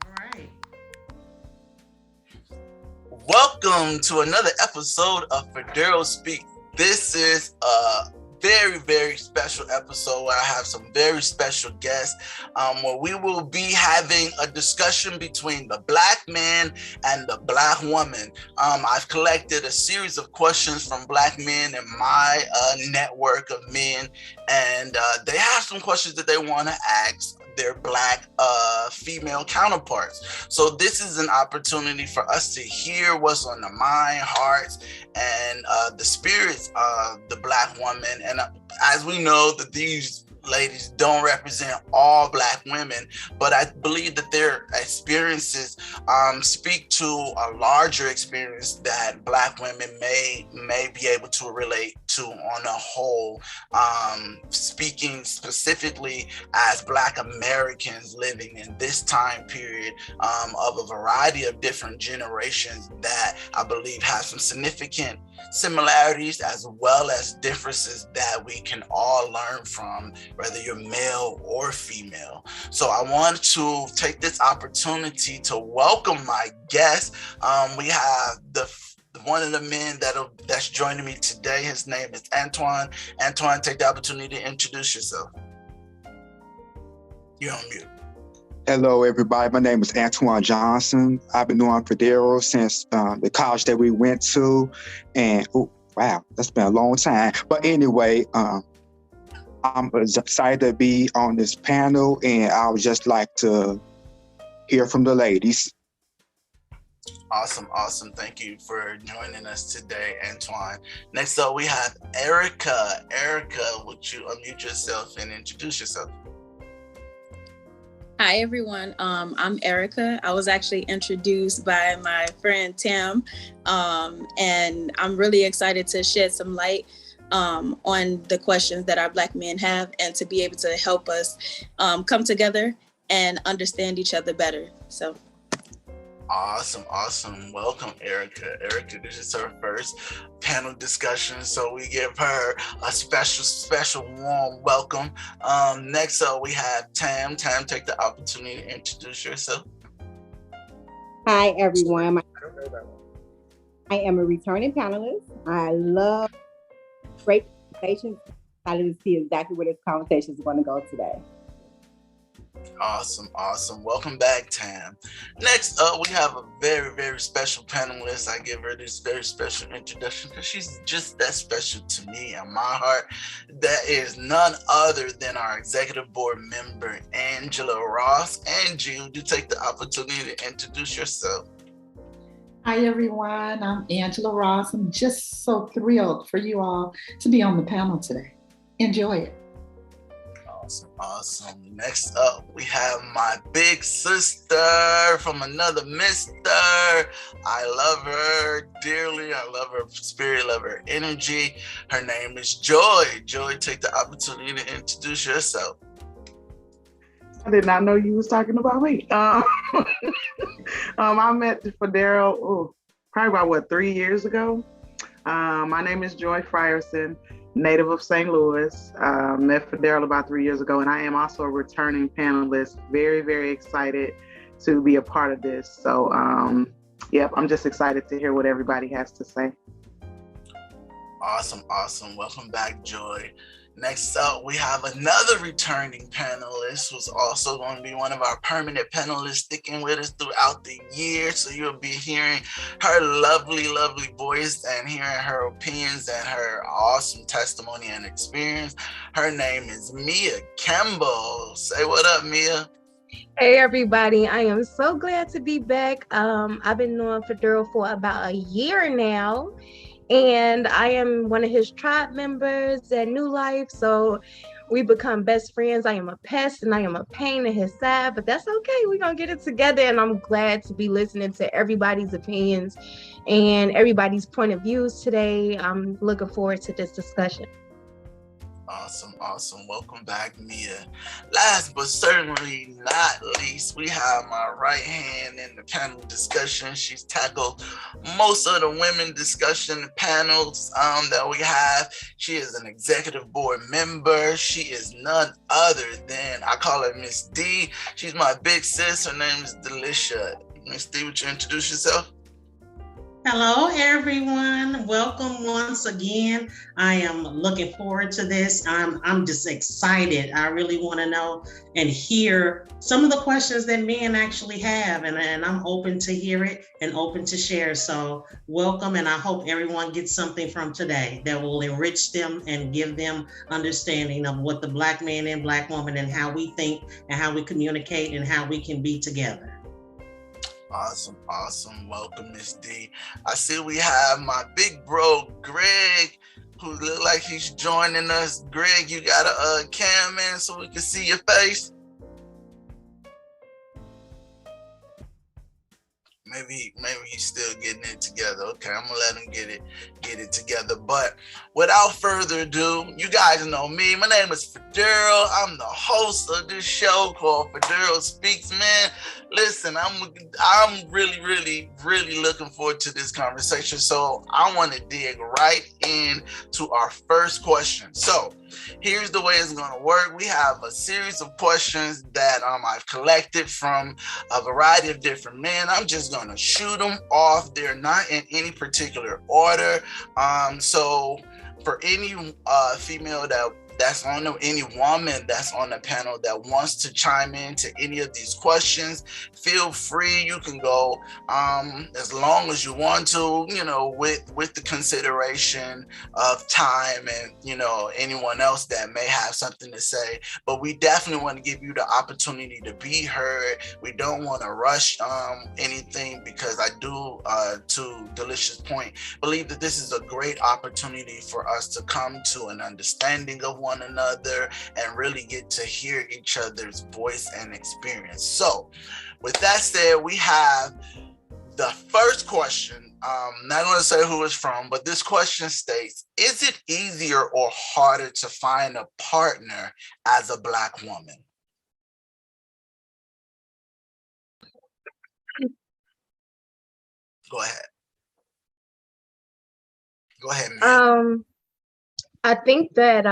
All right. Welcome to another episode of Federo Speak. This is a very, very special episode where I have some very special guests where we will be having a discussion between the Black man and the Black woman. I've collected a series of questions from Black men in my network of men, and they have some questions that they want to ask their Black female counterparts. So this is an opportunity for us to hear what's on the mind, hearts, and the spirits of the Black woman. And as we know that these ladies don't represent all Black women, but I believe that their experiences speak to a larger experience that Black women may be able to relate to on a whole, speaking specifically as Black Americans living in this time period of a variety of different generations that I believe have some significant similarities as well as differences that we can all learn from, whether you're male or female. So I want to take this opportunity to welcome my guest. We have one of the men that's joining me today. His name is Antoine. Antoine, take the opportunity to introduce yourself. You're on mute. Hello, everybody. My name is Antoine Johnson. I've been doing Federo since the college that we went to. And, oh, wow, that's been a long time. But anyway, I'm excited to be on this panel, and I would just like to hear from the ladies. Awesome. Thank you for joining us today, Antoine. Next up, we have Erica. Erica, would you unmute yourself and introduce yourself? Hi, everyone. I'm Erica. I was actually introduced by my friend Tam, and I'm really excited to shed some light on the questions that our Black men have and to be able to help us come together and understand each other better. So. Awesome. Welcome, Erica. Erica, this is her first panel discussion, so we give her a special warm welcome. Next up, we have Tam. Tam, take the opportunity to introduce yourself. Hi, everyone. I am a returning panelist. I love great conversations. Excited to see exactly where this conversation is going to go today. Awesome. Welcome back, Tam. Next up, we have a very, very special panelist. I give her this very special introduction because she's just that special to me and my heart. That is none other than our executive board member, Angela Ross. Angie, would you take the opportunity to introduce yourself? Hi, everyone. I'm Angela Ross. I'm just so thrilled for you all to be on the panel today. Enjoy it. Awesome. Next up, we have my big sister from another mister. I love her dearly. I love her spirit, love her energy. Her name is Joy. Joy, take the opportunity to introduce yourself. I did not know you was talking about me. I met Federo probably about 3 years ago. My name is Joy Frierson, native of St. Louis. Met Federo about 3 years ago, and I am also a returning panelist. Very, very excited to be a part of this. So, I'm just excited to hear what everybody has to say. Awesome. Welcome back, Joy. Next up, we have another returning panelist who's also going to be one of our permanent panelists, sticking with us throughout the year. So you'll be hearing her lovely, lovely voice and hearing her opinions and her awesome testimony and experience. Her name is Mia Campbell. Say what up, Mia. Hey, everybody. I am so glad to be back. I've been knowing Federo for about a year now. And I am one of his tribe members at New Life. So we become best friends. I am a pest and I am a pain in his side, but that's okay. We're going to get it together. And I'm glad to be listening to everybody's opinions and everybody's point of views today. I'm looking forward to this discussion. Awesome, awesome. Welcome back, Mia. Last but certainly not least, we have my right hand in the panel discussion. She's tackled most of the women discussion panels that we have. She is an executive board member. She is none other than, I call her Miss D. She's my big sis. Her name is Delisha. Miss D, would you introduce yourself? Hello, everyone. Welcome once again. I am looking forward to this. I'm just excited. I really want to know and hear some of the questions that men actually have, and I'm open to hear it and open to share. So welcome, and I hope everyone gets something from today that will enrich them and give them understanding of what the Black man and Black woman and how we think and how we communicate and how we can be together. Awesome, awesome. Welcome, Miss D. I see we have my big bro, Greg, who look like he's joining us. Greg, you got a cam in so we can see your face? Maybe he's still getting it together. Okay, I'm gonna let him get it together. But without further ado, you guys know me. My name is Fidel. I'm the host of this show called Fidel Speaks. Man, listen, I'm really looking forward to this conversation. So I want to dig right into our first question. So here's the way it's gonna work. We have a series of questions that I've collected from a variety of different men. I'm just gonna shoot them off. They're not in any particular order. So for any female that's on any woman that's on the panel that wants to chime in to any of these questions, feel free. You can go as long as you want to, with the consideration of time and, anyone else that may have something to say. But we definitely want to give you the opportunity to be heard. We don't want to rush anything, because I do, to Delisha's point, believe that this is a great opportunity for us to come to an understanding of one another and really get to hear each other's voice and experience. So with that said, we have the first question. Not going to say who it's from, but this question states, is it easier or harder to find a partner as a Black woman? Go ahead, man. I think that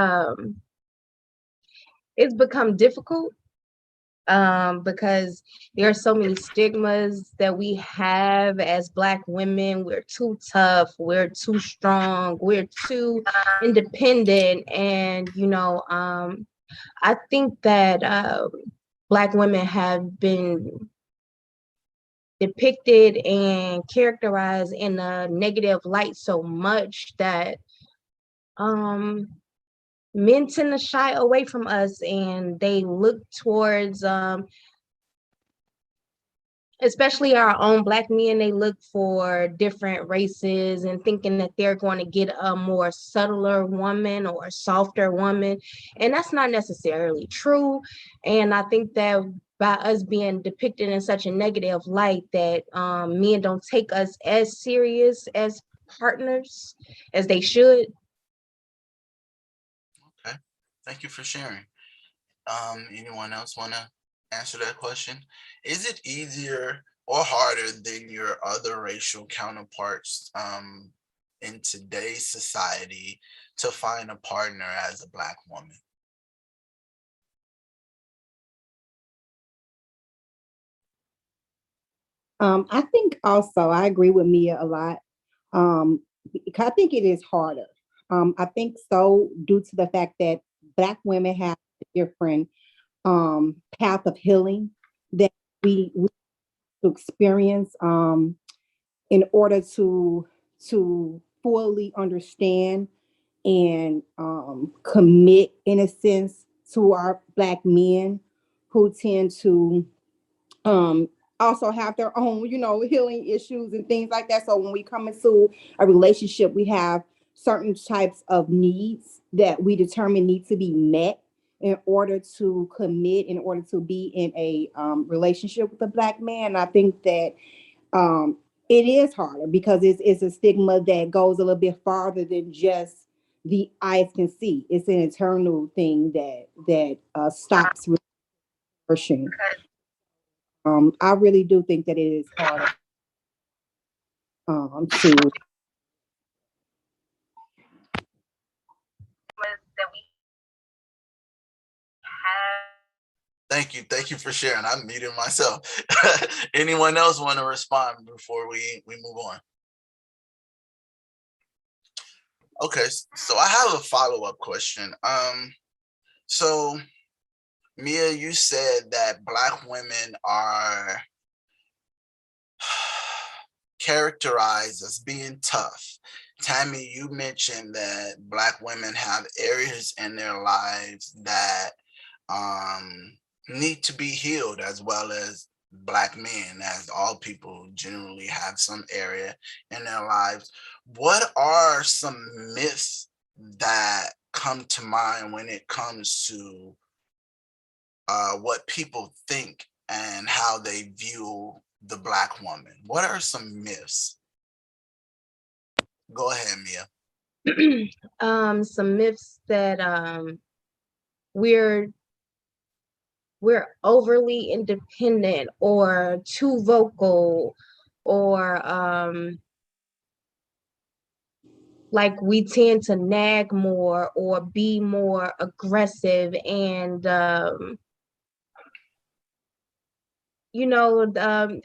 it's become difficult because there are so many stigmas that we have as Black women. We're too tough, we're too strong, we're too independent. And, I think that Black women have been depicted and characterized in a negative light so much that men tend to shy away from us, and they look towards, especially our own Black men, they look for different races and thinking that they're going to get a more subtler woman or a softer woman. And that's not necessarily true. And I think that by us being depicted in such a negative light, that men don't take us as serious as partners as they should. Okay, thank you for sharing. Anyone else want to answer that question? Is it easier or harder than your other racial counterparts in today's society to find a partner as a Black woman? I think also I agree with Mia a lot. I think it is harder. I think so, due to the fact that Black women have a different path of healing that we experience in order to fully understand and commit, in a sense, to our Black men, who tend to also have their own, healing issues and things like that. So when we come into a relationship, we have certain types of needs that we determine need to be met in order to commit, in order to be in a relationship with a Black man. I think that it is harder because it's a stigma that goes a little bit farther than just the eyes can see. It's an internal thing that stops reversion. I really do think that it is hard to. Thank you for sharing. I'm muting myself. Anyone else want to respond before we move on? Okay, so I have a follow-up question. So Mia, you said that Black women are characterized as being tough. Tammy, you mentioned that Black women have areas in their lives that need to be healed, as well as Black men, as all people generally have some area in their lives. What are some myths that come to mind when it comes to what people think and how they view the Black woman? What are some myths? Go ahead, Mia. Some myths that we're overly independent or too vocal, or like we tend to nag more or be more aggressive, and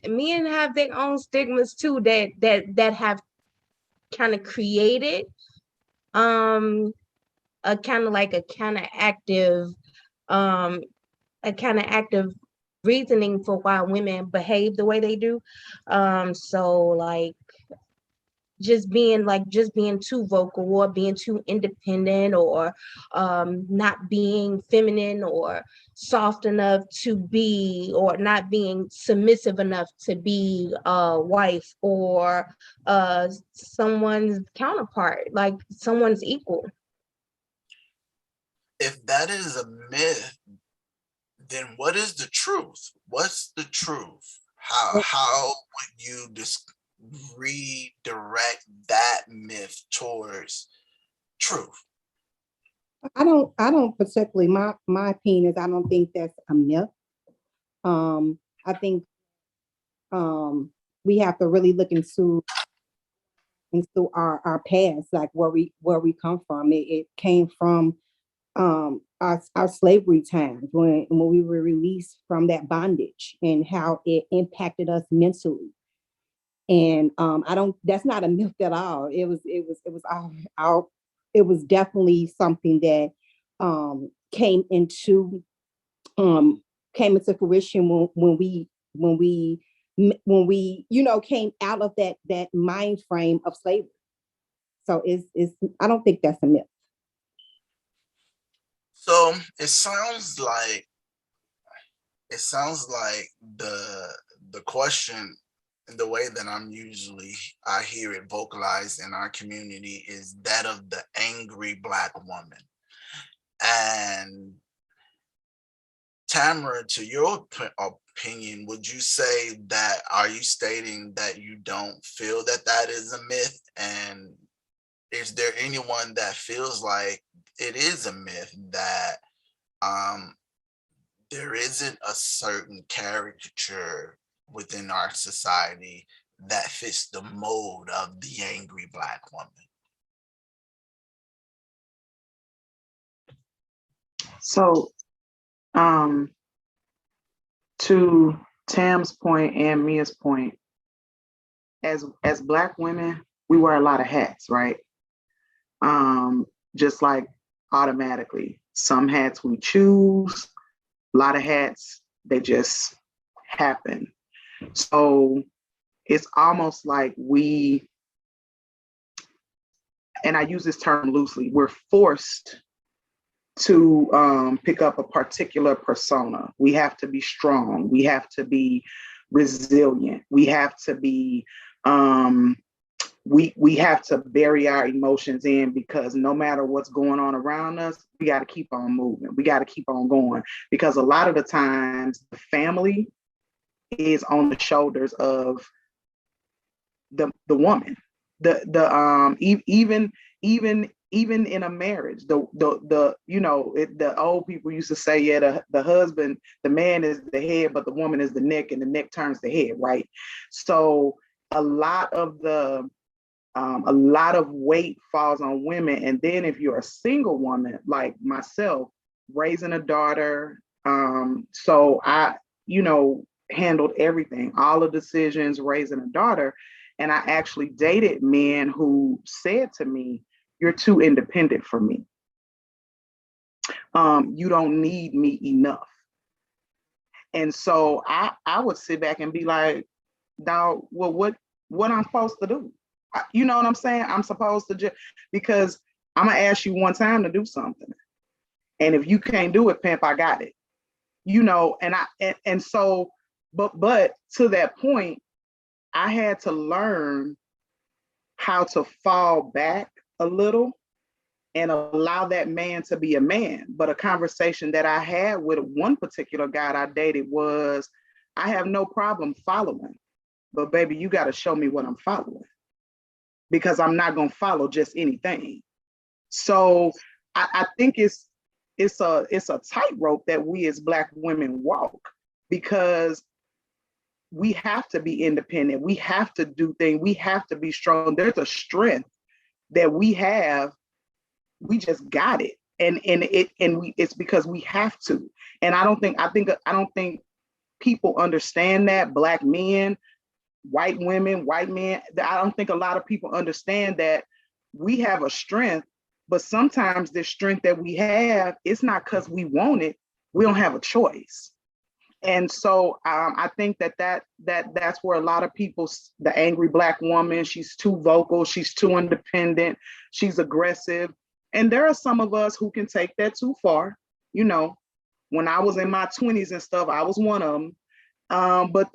men have their own stigmas too that have kind of created a kind of like a counteractive reasoning for why women behave the way they do. So like just being too vocal, or being too independent, or not being feminine or soft enough to be, or not being submissive enough to be a wife, or someone's counterpart, like someone's equal. If that is a myth, then what is the truth? What's the truth? How would you redirect that myth towards truth? I don't particularly, my opinion is I don't think that's a myth. I think we have to really look into our past, like where we come from. It came from our slavery times, when we were released from that bondage, and how it impacted us mentally. And that's not a myth at all. It was definitely something that came into fruition when we came out of that mind frame of slavery. So I don't think that's a myth. So it sounds like the question, the way that I hear it vocalized in our community, is that of the angry Black woman. And Tamara, to your opinion, would you say that, are you stating that you don't feel that that is a myth? And is there anyone that feels like it is a myth, that there isn't a certain caricature within our society that fits the mold of the angry Black woman? So, to Tam's point and Mia's point, as Black women, we wear a lot of hats, right? Just like automatically, some hats we choose, a lot of hats, they just happen. So it's almost like and I use this term loosely, we're forced to pick up a particular persona. We have to be strong. We have to be resilient. We have to be, we have to bury our emotions in, because no matter what's going on around us, we got to keep on moving. We got to keep on going, because a lot of the times the family is on the shoulders of the woman. Even even in a marriage, the you know, the old people used to say, yeah, the husband, the man is the head, but the woman is the neck, and the neck turns the head, right? So a lot of weight falls on women. And then if you're a single woman like myself, raising a daughter, so I, you know, handled everything, all the decisions, raising a daughter. And I actually dated men who said to me, you're too independent for me. You don't need me enough. And so I would sit back and be like, dog, well, what I'm supposed to do? You know what I'm saying? I'm supposed to just, because I'm gonna ask you one time to do something. And if you can't do it, pimp, I got it. You know, and so, but to that point, I had to learn how to fall back a little and allow that man to be a man. But a conversation that I had with one particular guy I dated was, I have no problem following, but baby, you got to show me what I'm following, because I'm not going to follow just anything. So I think it's a tightrope that we as Black women walk, because we have to be independent. We have to do things. We have to be strong. There's a strength that we have. We just got it. It's because we have to. And I don't think people understand that. Black men, white women, white men, I don't think a lot of people understand that we have a strength, but sometimes the strength that we have, it's not because we want it. We don't have a choice. And so I think that's where a lot of people, the angry Black woman, she's too vocal, she's too independent, she's aggressive. And there are some of us who can take that too far. You know, when I was in my 20s and stuff, I was one of them. But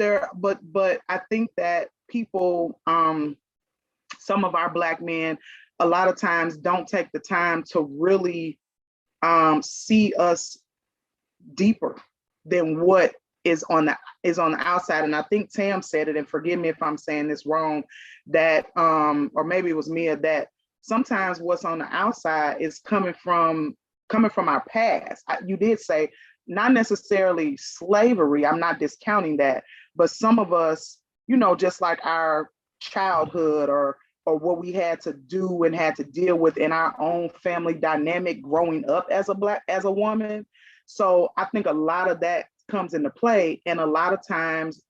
I think that people, some of our Black men, a lot of times don't take the time to really see us deeper than what is on the outside. And I think Tam said it, and forgive me if I'm saying this wrong, that or maybe it was Mia, that sometimes what's on the outside is coming from our past. You did say not necessarily slavery, I'm not discounting that, but some of us, you know, just like our childhood or what we had to do and had to deal with in our own family dynamic growing up as a woman. So I think a lot of that comes into play, and a lot of times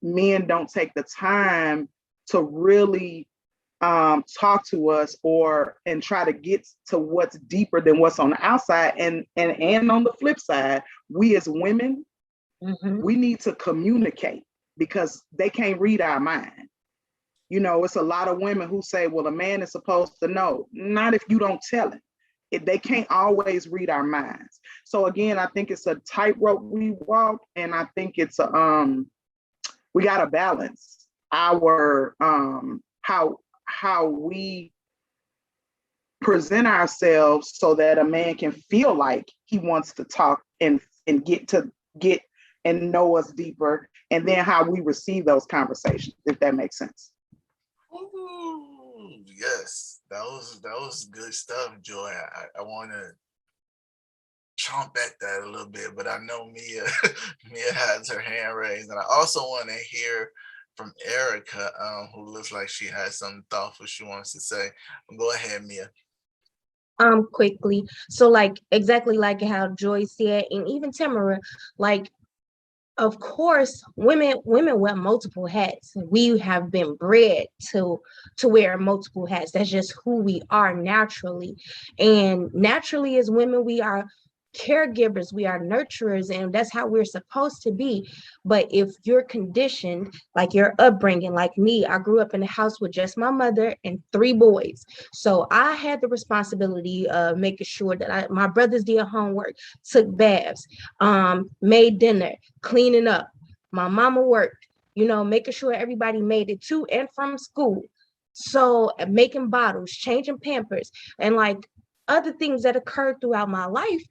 men don't take the time to really talk to us and try to get to what's deeper than what's on the outside. And on the flip side, we as women, we need to communicate, because they can't read our mind. You know, it's a lot of women who say, well, a man is supposed to know. Not if you don't tell him. They can't always read our minds. So again, I think it's a tightrope we walk, and I think it's we got to balance our how we present ourselves so that a man can feel like he wants to talk and get and know us deeper, and then how we receive those conversations, if that makes sense. Ooh, yes, that was good stuff, Joy. I want to chomp at that a little bit, but I know Mia has her hand raised, and I also want to hear from Erica, who looks like she has some thoughtful she wants to say. Go ahead, Mia. Quickly. So like exactly like how Joy said, and even Tamara, like, of course, women wear multiple hats. We have been bred to wear multiple hats. That's just who we are naturally. And naturally as women, we are caregivers, we are nurturers, and that's how we're supposed to be. But if you're conditioned, like your upbringing, like me, I grew up in a house with just my mother and 3 boys. So I had the responsibility of making sure that my brothers did homework, took baths, made dinner, cleaning up. My mama worked, you know, making sure everybody made it to and from school. So making bottles, changing Pampers, and like other things that occurred throughout my life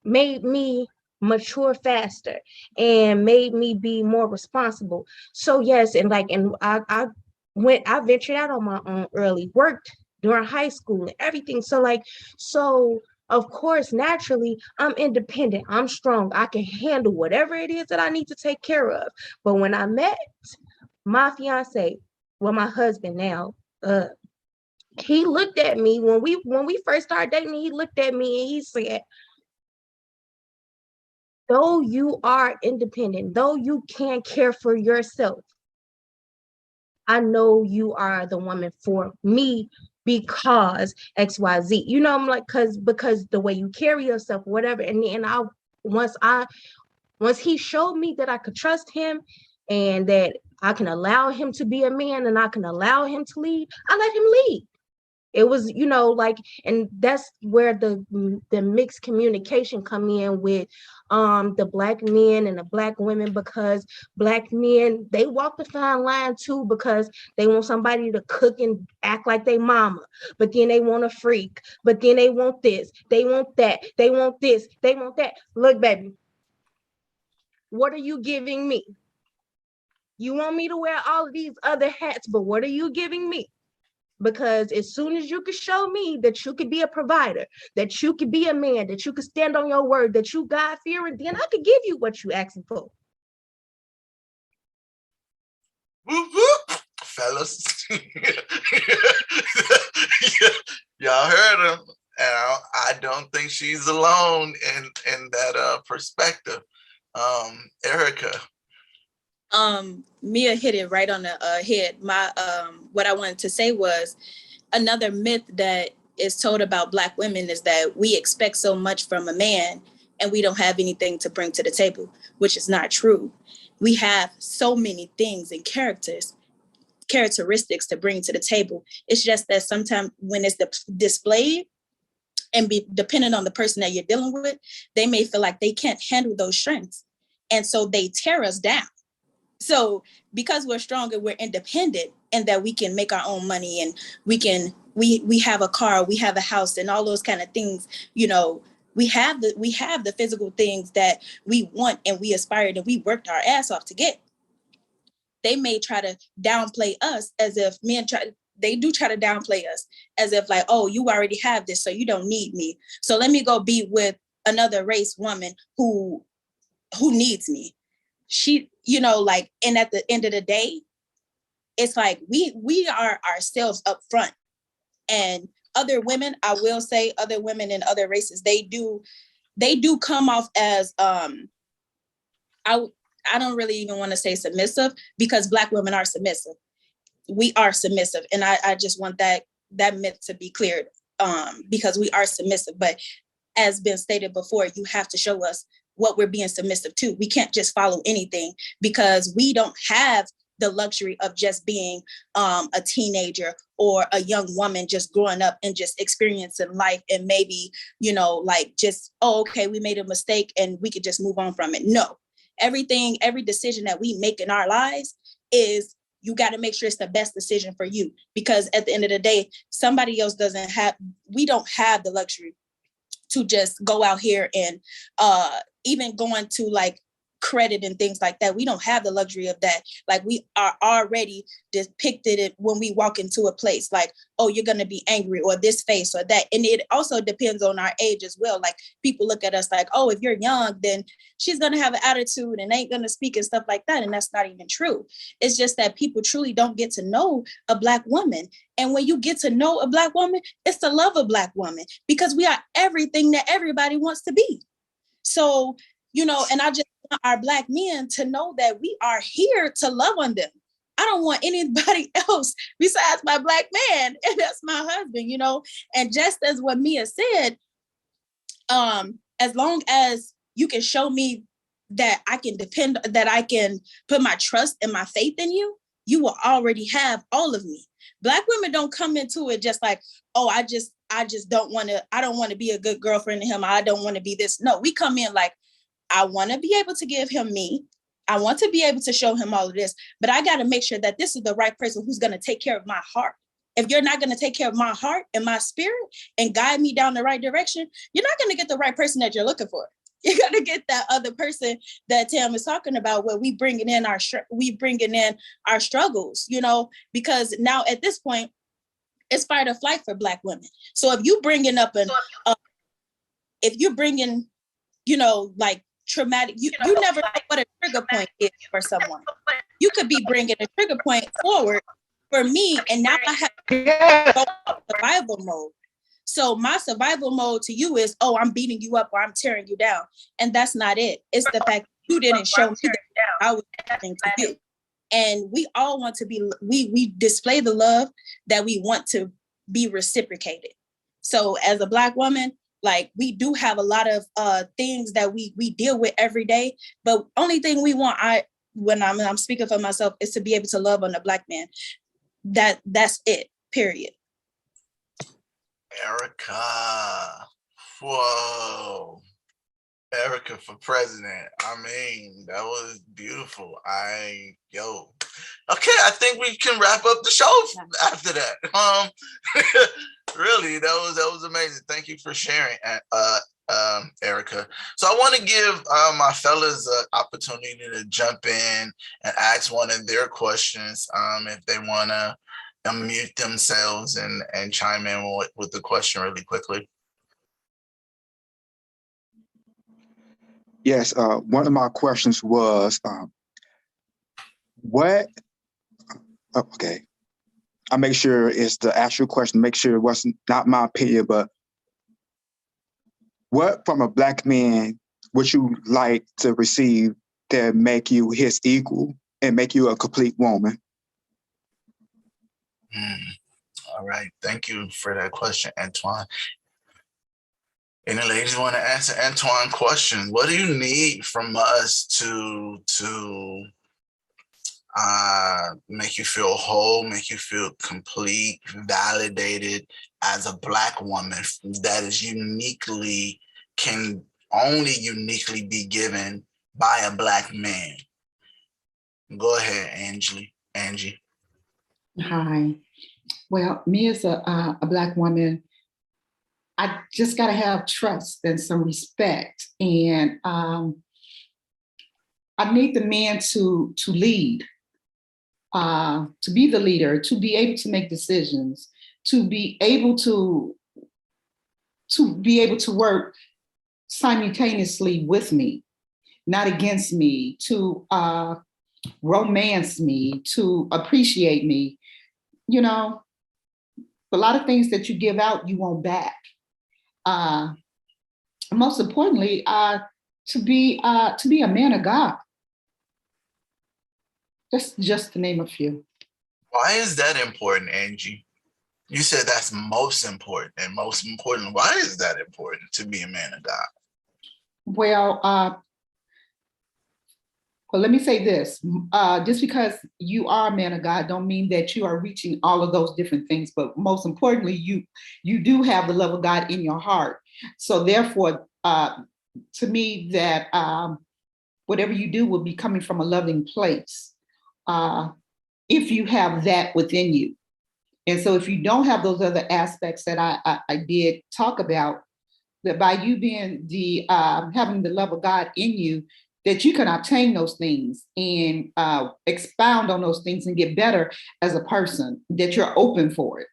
made me mature faster and made me be more responsible. So yes, and I ventured out on my own early, worked during high school and everything. So of course, naturally, I'm independent. I'm strong. I can handle whatever it is that I need to take care of. But when I met my fiance, well, my husband now, he looked at me when we first started dating. He looked at me and he said, though you are independent, though you can care for yourself, I know you are the woman for me because XYZ. You know, I'm like, because the way you carry yourself, whatever. And then once he showed me that I could trust him and that I can allow him to be a man and I can allow him to lead, I let him lead. It was, and that's where the mixed communication come in with the Black men and the Black women, because Black men, they walk the fine line too, because they want somebody to cook and act like they mama, but then they want a freak, but then they want this, they want that, they want this, they want that. Look, baby, what are you giving me? You want me to wear all of these other hats, but what are you giving me? Because as soon as you can show me that you could be a provider, that you could be a man, that you could stand on your word, that you God-fearing, then I could give you what you asking for. Whoop, whoop. Fellas. Y'all heard him. And I don't think she's alone in that perspective. Erica. Mia hit it right on the head. What I wanted to say was, another myth that is told about Black women is that we expect so much from a man and we don't have anything to bring to the table, which is not true. We have so many things and characteristics to bring to the table. It's just that sometimes when it's displayed and be dependent on the person that you're dealing with, they may feel like they can't handle those strengths. And so they tear us down. So because we're strong and we're independent and that we can make our own money and we have a car, we have a house and all those kind of things, we have the physical things that we want and we aspired and we worked our ass off to get. They may try to downplay us as if they do try to downplay us as if like, oh, you already have this, so you don't need me. So let me go be with another race woman who needs me. She, and at the end of the day, it's like we are ourselves up front. And other women, I will say, other women in other races, they do come off as I don't really even want to say submissive, because Black women are submissive. We are submissive, and I just want that myth to be cleared, because we are submissive. But as been stated before, you have to show us what we're being submissive to. We can't just follow anything, because we don't have the luxury of just being a teenager or a young woman just growing up and just experiencing life and maybe, okay, we made a mistake and we could just move on from it. No, every decision that we make in our lives is, you got to make sure it's the best decision for you, because at the end of the day, somebody else we don't have the luxury to just go out here and even going to like credit and things like that. We don't have the luxury of that. Like, we are already depicted it when we walk into a place, like, oh, you're going to be angry, or this face or that. And it also depends on our age as well. Like, people look at us like, oh, if you're young, then she's going to have an attitude and ain't going to speak and stuff like that. And that's not even true. It's just that people truly don't get to know a Black woman. And when you get to know a Black woman, it's to love a Black woman, because we are everything that everybody wants to be. So, and I just want our Black men to know that we are here to love on them. I don't want anybody else besides my Black man, and that's my husband, And just as what Mia said, as long as you can show me that I can depend, that I can put my trust and my faith in you, you will already have all of me. Black women don't come into it just like, oh, I just don't want to be a good girlfriend to him. I don't want to be this. No, we come in like, I want to be able to give him me. I want to be able to show him all of this, but I got to make sure that this is the right person who's going to take care of my heart. If you're not going to take care of my heart and my spirit and guide me down the right direction, you're not going to get the right person that you're looking for. You're going to get that other person that Tam is talking about, where we bringing in our struggles, because now at this point, It's fight or flight for Black women. So if you bringing up if you're bringing, like traumatic, you never know what a trigger point is for someone. You could be bringing a trigger point forward for me, and now I have to go survival mode. So my survival mode to you is, oh, I'm beating you up or I'm tearing you down. And that's not it. It's the fact that you didn't show me that I was doing to you. And we all want to be, we display the love that we want to be reciprocated. So as a Black woman, like, we do have a lot of things that we deal with every day, but only thing we want, when I'm speaking for myself, is to be able to love on a Black man. That's it, period. Erica, whoa. Erica for president. I mean, that was beautiful. Okay, I think we can wrap up the show after that. Really, that was amazing. Thank you for sharing, Erica. So I want to give my fellas an opportunity to jump in and ask one of their questions, if they want to unmute themselves and chime in with the question really quickly. Yes, one of my questions was, okay, I make sure it's the actual question, make sure it wasn't not my opinion, but what from a Black man would you like to receive that make you his equal and make you a complete woman? All right, thank you for that question, Antwan. Any ladies want to answer Antoine's question? What do you need from us to make you feel whole, make you feel complete, validated as a Black woman that is can only uniquely be given by a Black man? Go ahead, Angie. Hi. Well, me as a Black woman, I just got to have trust and some respect. And I need the man to lead, to be the leader, to be able to make decisions, to be able to work simultaneously with me, not against me, to romance me, to appreciate me. A lot of things that you give out, you want back. Most importantly, to be a man of God. That's just to name a few. Why is that important, Angie? You said that's most important, and most important, why is that important to be a man of God? Well, let me say this. Just because you are a man of God don't mean that you are reaching all of those different things. But most importantly, you do have the love of God in your heart. So therefore, to me, that whatever you do will be coming from a loving place, if you have that within you. And so if you don't have those other aspects that I did talk about, that by you being having the love of God in you, that you can obtain those things and expound on those things and get better as a person, that you're open for it,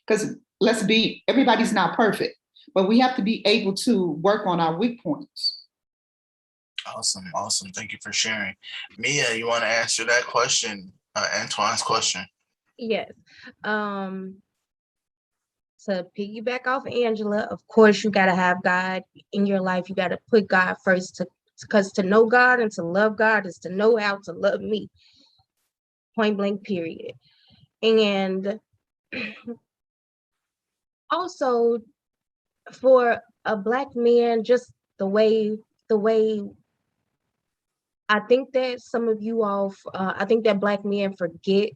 because everybody's not perfect, but we have to be able to work on our weak points. Awesome. Thank you for sharing. Mia, you want to answer that question, Antoine's question? Yes. To piggyback off Angela, of course, you got to have God in your life. You got to put God first, because to know God and to love God is to know how to love me. Point blank, period. And also for a Black man, just the way I think that some of you all, I think that Black men forget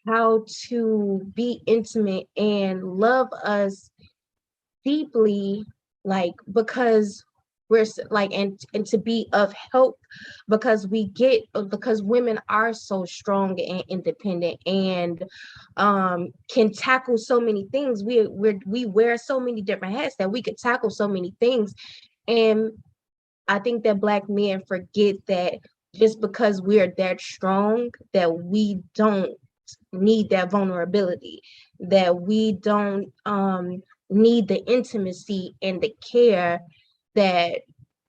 how to be intimate and love us deeply, like, because we're like, and to be of help, because women are so strong and independent and can tackle so many things. We wear so many different hats that we could tackle so many things. And I think that Black men forget that just because we're that strong, that we don't need that vulnerability, that we don't need the intimacy and the care that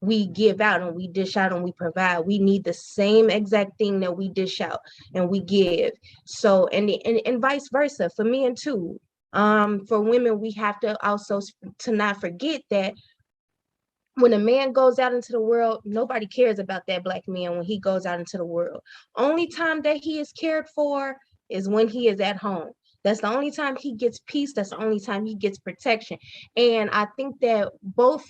we give out and we dish out and we provide. We need the same exact thing that we dish out and we give. So, and vice versa for men too. For women, we have to also to not forget that when a man goes out into the world, nobody cares about that Black man when he goes out into the world. Only time that he is cared for is when he is at home. That's the only time he gets peace. That's the only time he gets protection. And I think that both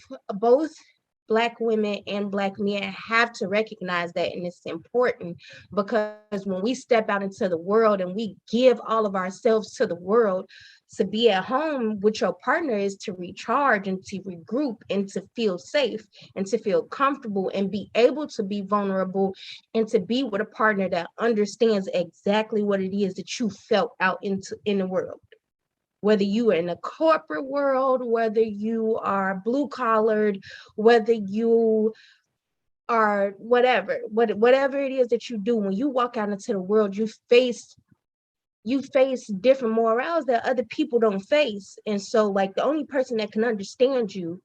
Black women and Black men have to recognize that, and it's important because when we step out into the world and we give all of ourselves to the world, to be at home with your partner is to recharge and to regroup and to feel safe and to feel comfortable and be able to be vulnerable and to be with a partner that understands exactly what it is that you felt out in the world. Whether you are in the corporate world, whether you are blue collared, whether you are whatever it is that you do, when you walk out into the world, you face different morals that other people don't face. And so like the only person that can understand you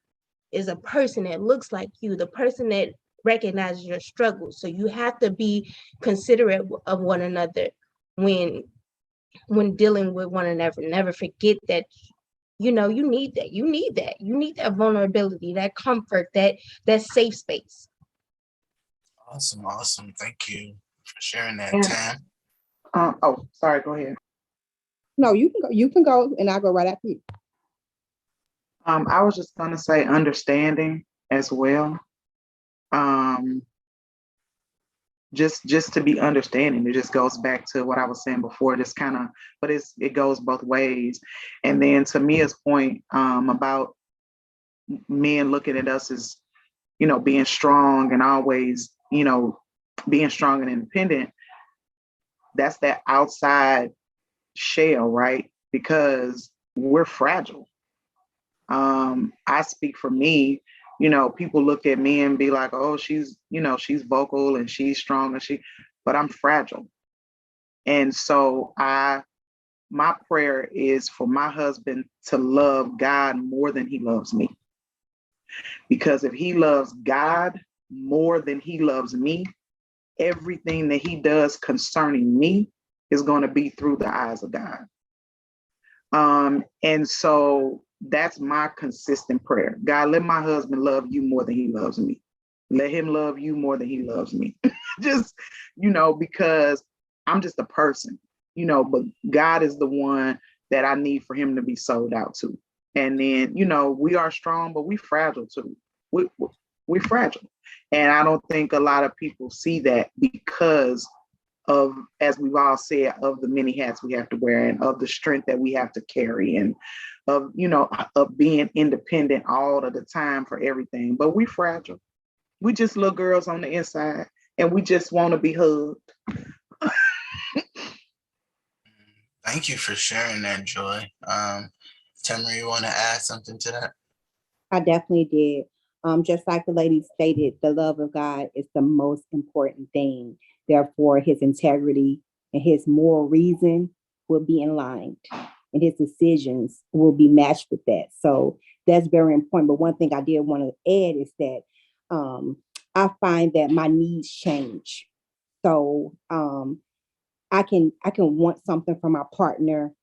is a person that looks like you, the person that recognizes your struggles. So you have to be considerate of one another when dealing with one another. Never forget that, you need that vulnerability, that comfort, that safe space. Awesome. Thank you for sharing that, Yeah. Tam. Oh, sorry, go ahead. No, you can go and I'll go right after you. I was just gonna say understanding as well. Just to be understanding. It just goes back to what I was saying before, just kind of, but it goes both ways. And then to Mia's point, about men looking at us as, being strong and always, being strong and independent. That's that outside shell, right? Because we're fragile. I speak for me. People look at me and be like, oh, she's vocal and she's strong but I'm fragile. And so my prayer is for my husband to love God more than he loves me. Because if he loves God more than he loves me, everything that he does concerning me is going to be through the eyes of God. And so that's my consistent prayer. God, let my husband love you more than he loves me. Let him love you more than he loves me. Just, because I'm just a person, but God is the one that I need for him to be sold out to. And then, we are strong, but we fragile too. We're fragile. And I don't think a lot of people see that because of, as we've all said, of the many hats we have to wear and of the strength that we have to carry and of, of being independent all of the time for everything. But we fragile. We just little girls on the inside and we just want to be hugged. Thank you for sharing that, Joy. Tamara, you want to add something to that? I definitely did. Just like the lady stated, the love of God is the most important thing. Therefore, his integrity and his moral reason will be in line and his decisions will be matched with that. So that's very important. But one thing I did want to add is that I find that my needs change. So I can want something from my partner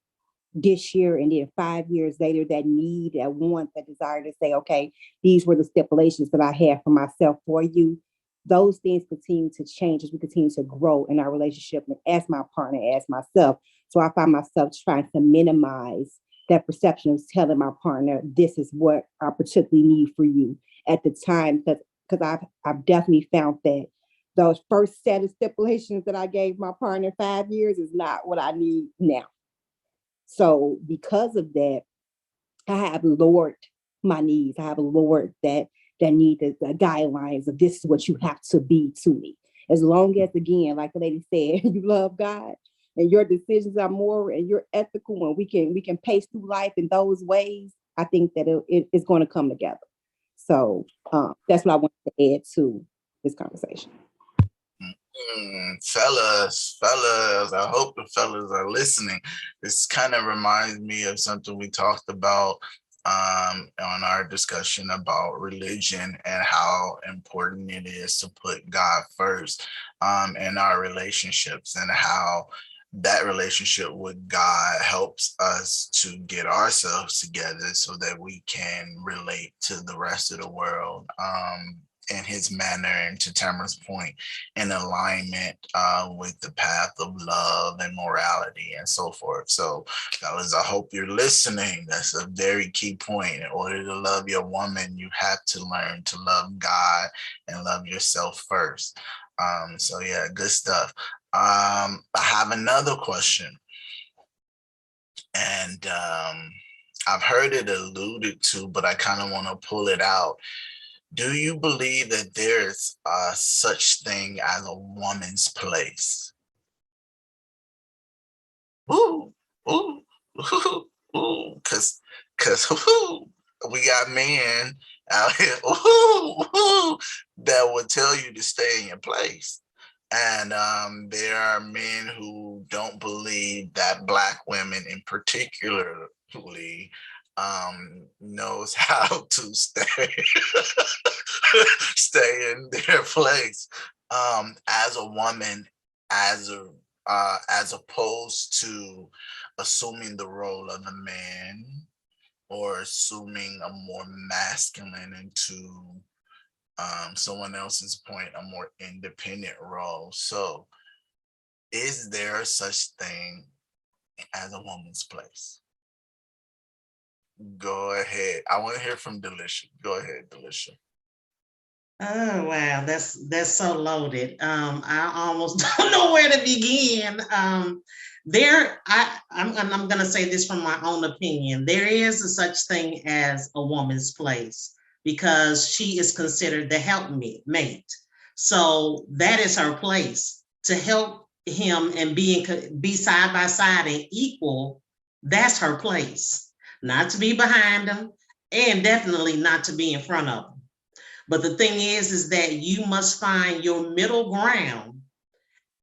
this year, and then 5 years later, that need, that want, that desire to say, okay, these were the stipulations that I had for myself for you. Those things continue to change as we continue to grow in our relationship and as my partner, as myself. So I find myself trying to minimize that perception of telling my partner, this is what I particularly need for you at the time, because I've definitely found that those first set of stipulations that I gave my partner 5 years is not what I need now. So because of that, I have lowered my needs. I have lowered that need, the guidelines of this is what you have to be to me. As long as, again, like the lady said, you love God and your decisions are moral and you're ethical, and we can pace through life in those ways, I think that it's going to come together. So that's what I wanted to add to this conversation. Fellas, I hope the fellas are listening. This kind of reminds me of something we talked about on our discussion about religion and how important it is to put God first in our relationships, and how that relationship with God helps us to get ourselves together so that we can relate to the rest of the world in his manner, and to Tamara's point, in alignment with the path of love and morality and so forth. So, fellas, I hope you're listening. That's a very key point. In order to love your woman, you have to learn to love God and love yourself first. So yeah, good stuff. I have another question, and I've heard it alluded to, but I kind of want to pull it out. Do you believe that there's such thing as a woman's place? Ooh, ooh, ooh, ooh, because we got men out here that will tell you to stay in your place. And there are men who don't believe that Black women in particularly knows how to stay in their place as a woman, as opposed to assuming the role of a man, or assuming a more masculine into someone else's point, a more independent role. So is there such thing as a woman's place? Go ahead. I want to hear from Delisha. Go ahead, Delisha. Oh wow, that's so loaded. I almost don't know where to begin. I'm gonna say this from my own opinion. There is a such thing as a woman's place, because she is considered the helpmate. So that is her place, to help him and be side by side and equal. That's her place, not to be behind him, and definitely not to be in front of him. But the thing is that you must find your middle ground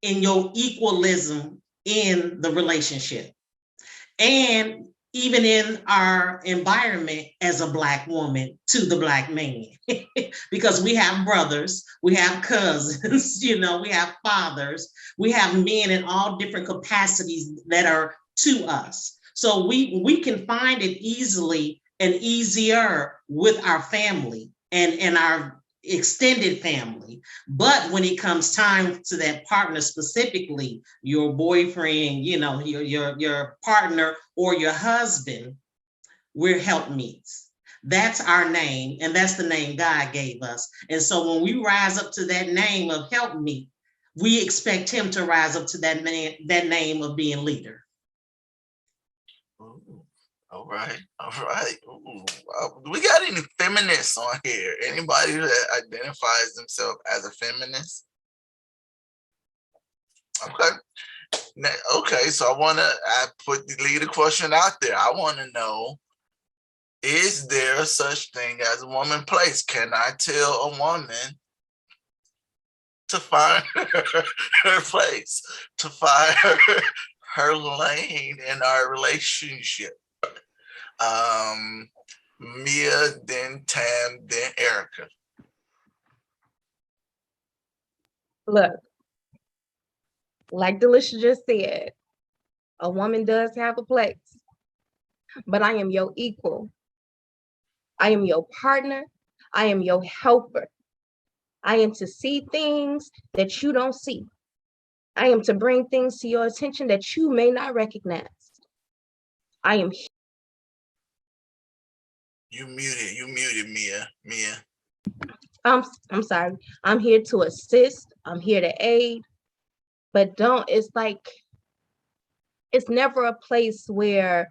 in your equalism in the relationship. And even in our environment as a Black woman to the Black man, because we have brothers, we have cousins, we have fathers, we have men in all different capacities that are to us. So we can find it easily and easier with our family and our extended family. But when it comes time to that partner, specifically your boyfriend, your partner or your husband, we're helpmeets. That's our name, and that's the name God gave us. And so when we rise up to that name of helpmeet, we expect him to rise up to that name of being leader. All right. Ooh, we got any feminists on here? Anybody that identifies themselves as a feminist? Okay. So I leave the question out there. I want to know, is there such thing as a woman place? Can I tell a woman to find her place, to find her lane in our relationship? Mia, then Tam, then Erica. Look, like Delisha just said, a woman does have a place, but I am your equal. I am your partner. I am your helper. I am to see things that you don't see. I am to bring things to your attention that you may not recognize. I am. You muted, Mia. I'm sorry. I'm here to assist. I'm here to aid. But it's never a place where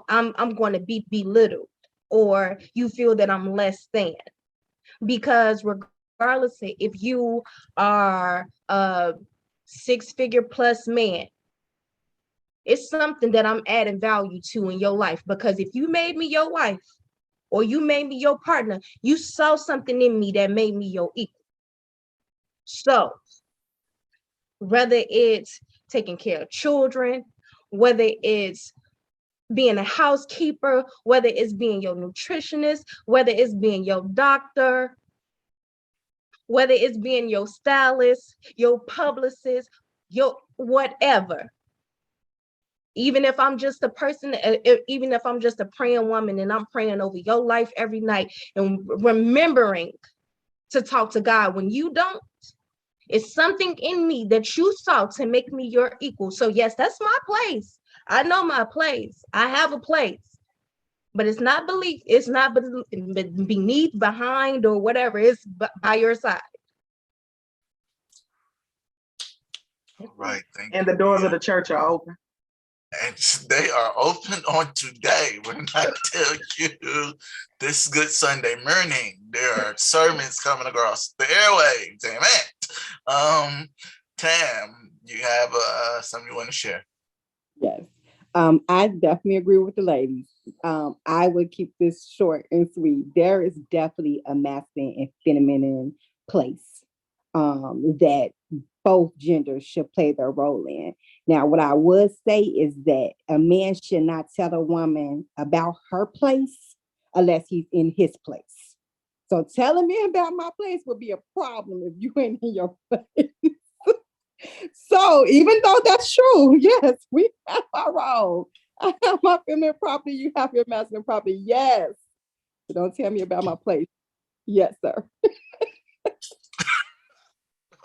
I'm going to be belittled, or you feel that I'm less than. Because regardless of if you are a 6-figure plus man, it's something that I'm adding value to in your life. Because if you made me your wife or you made me your partner, you saw something in me that made me your equal. So whether it's taking care of children, whether it's being a housekeeper, whether it's being your nutritionist, whether it's being your doctor, whether it's being your stylist, your publicist, your whatever. Even if I'm just a person, even if I'm just a praying woman and I'm praying over your life every night and remembering to talk to God when you don't, it's something in me that you saw to make me your equal. So yes, that's my place. I know my place. I have a place, but it's not belief. It's not beneath, behind, or whatever. It's by your side. All right, thank you. And the doors of the church are open. And they are open on today. When I tell you this good Sunday morning, there are sermons coming across the airwaves. Amen. Tam, you have something you want to share? Yes. I definitely agree with the ladies. I would keep this short and sweet. There is definitely a masculine and feminine place that both genders should play their role in. Now, what I would say is that a man should not tell a woman about her place unless he's in his place. So telling me about my place would be a problem if you ain't in your place. So even though that's true, yes, we have our role. I have my feminine property, you have your masculine property, yes. So don't tell me about my place. Yes, sir.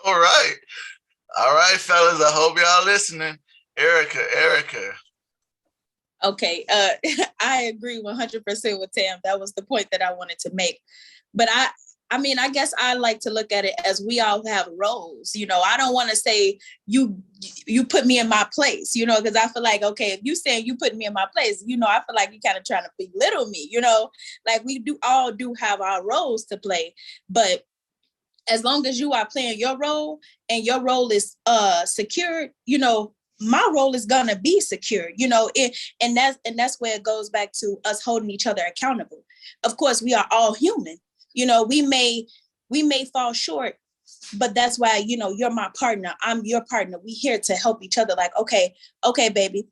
All right, fellas. I hope y'all listening. Erica. Okay, I agree 100% with Tam. That was the point that I wanted to make. But I mean, I guess I like to look at it as we all have roles. You know, I don't want to say you put me in my place, you know, because I feel like, okay, if you saying you put me in my place, you know, I feel like you kind of trying to belittle me, you know, like we all do have our roles to play. But as long as you are playing your role and your role is secured, you know, my role is gonna be secure, you know, and that's where it goes back to us holding each other accountable. Of course, we are all human. You know, we may fall short, but that's why, you know, you're my partner. I'm your partner. We here to help each other. Like, okay, baby,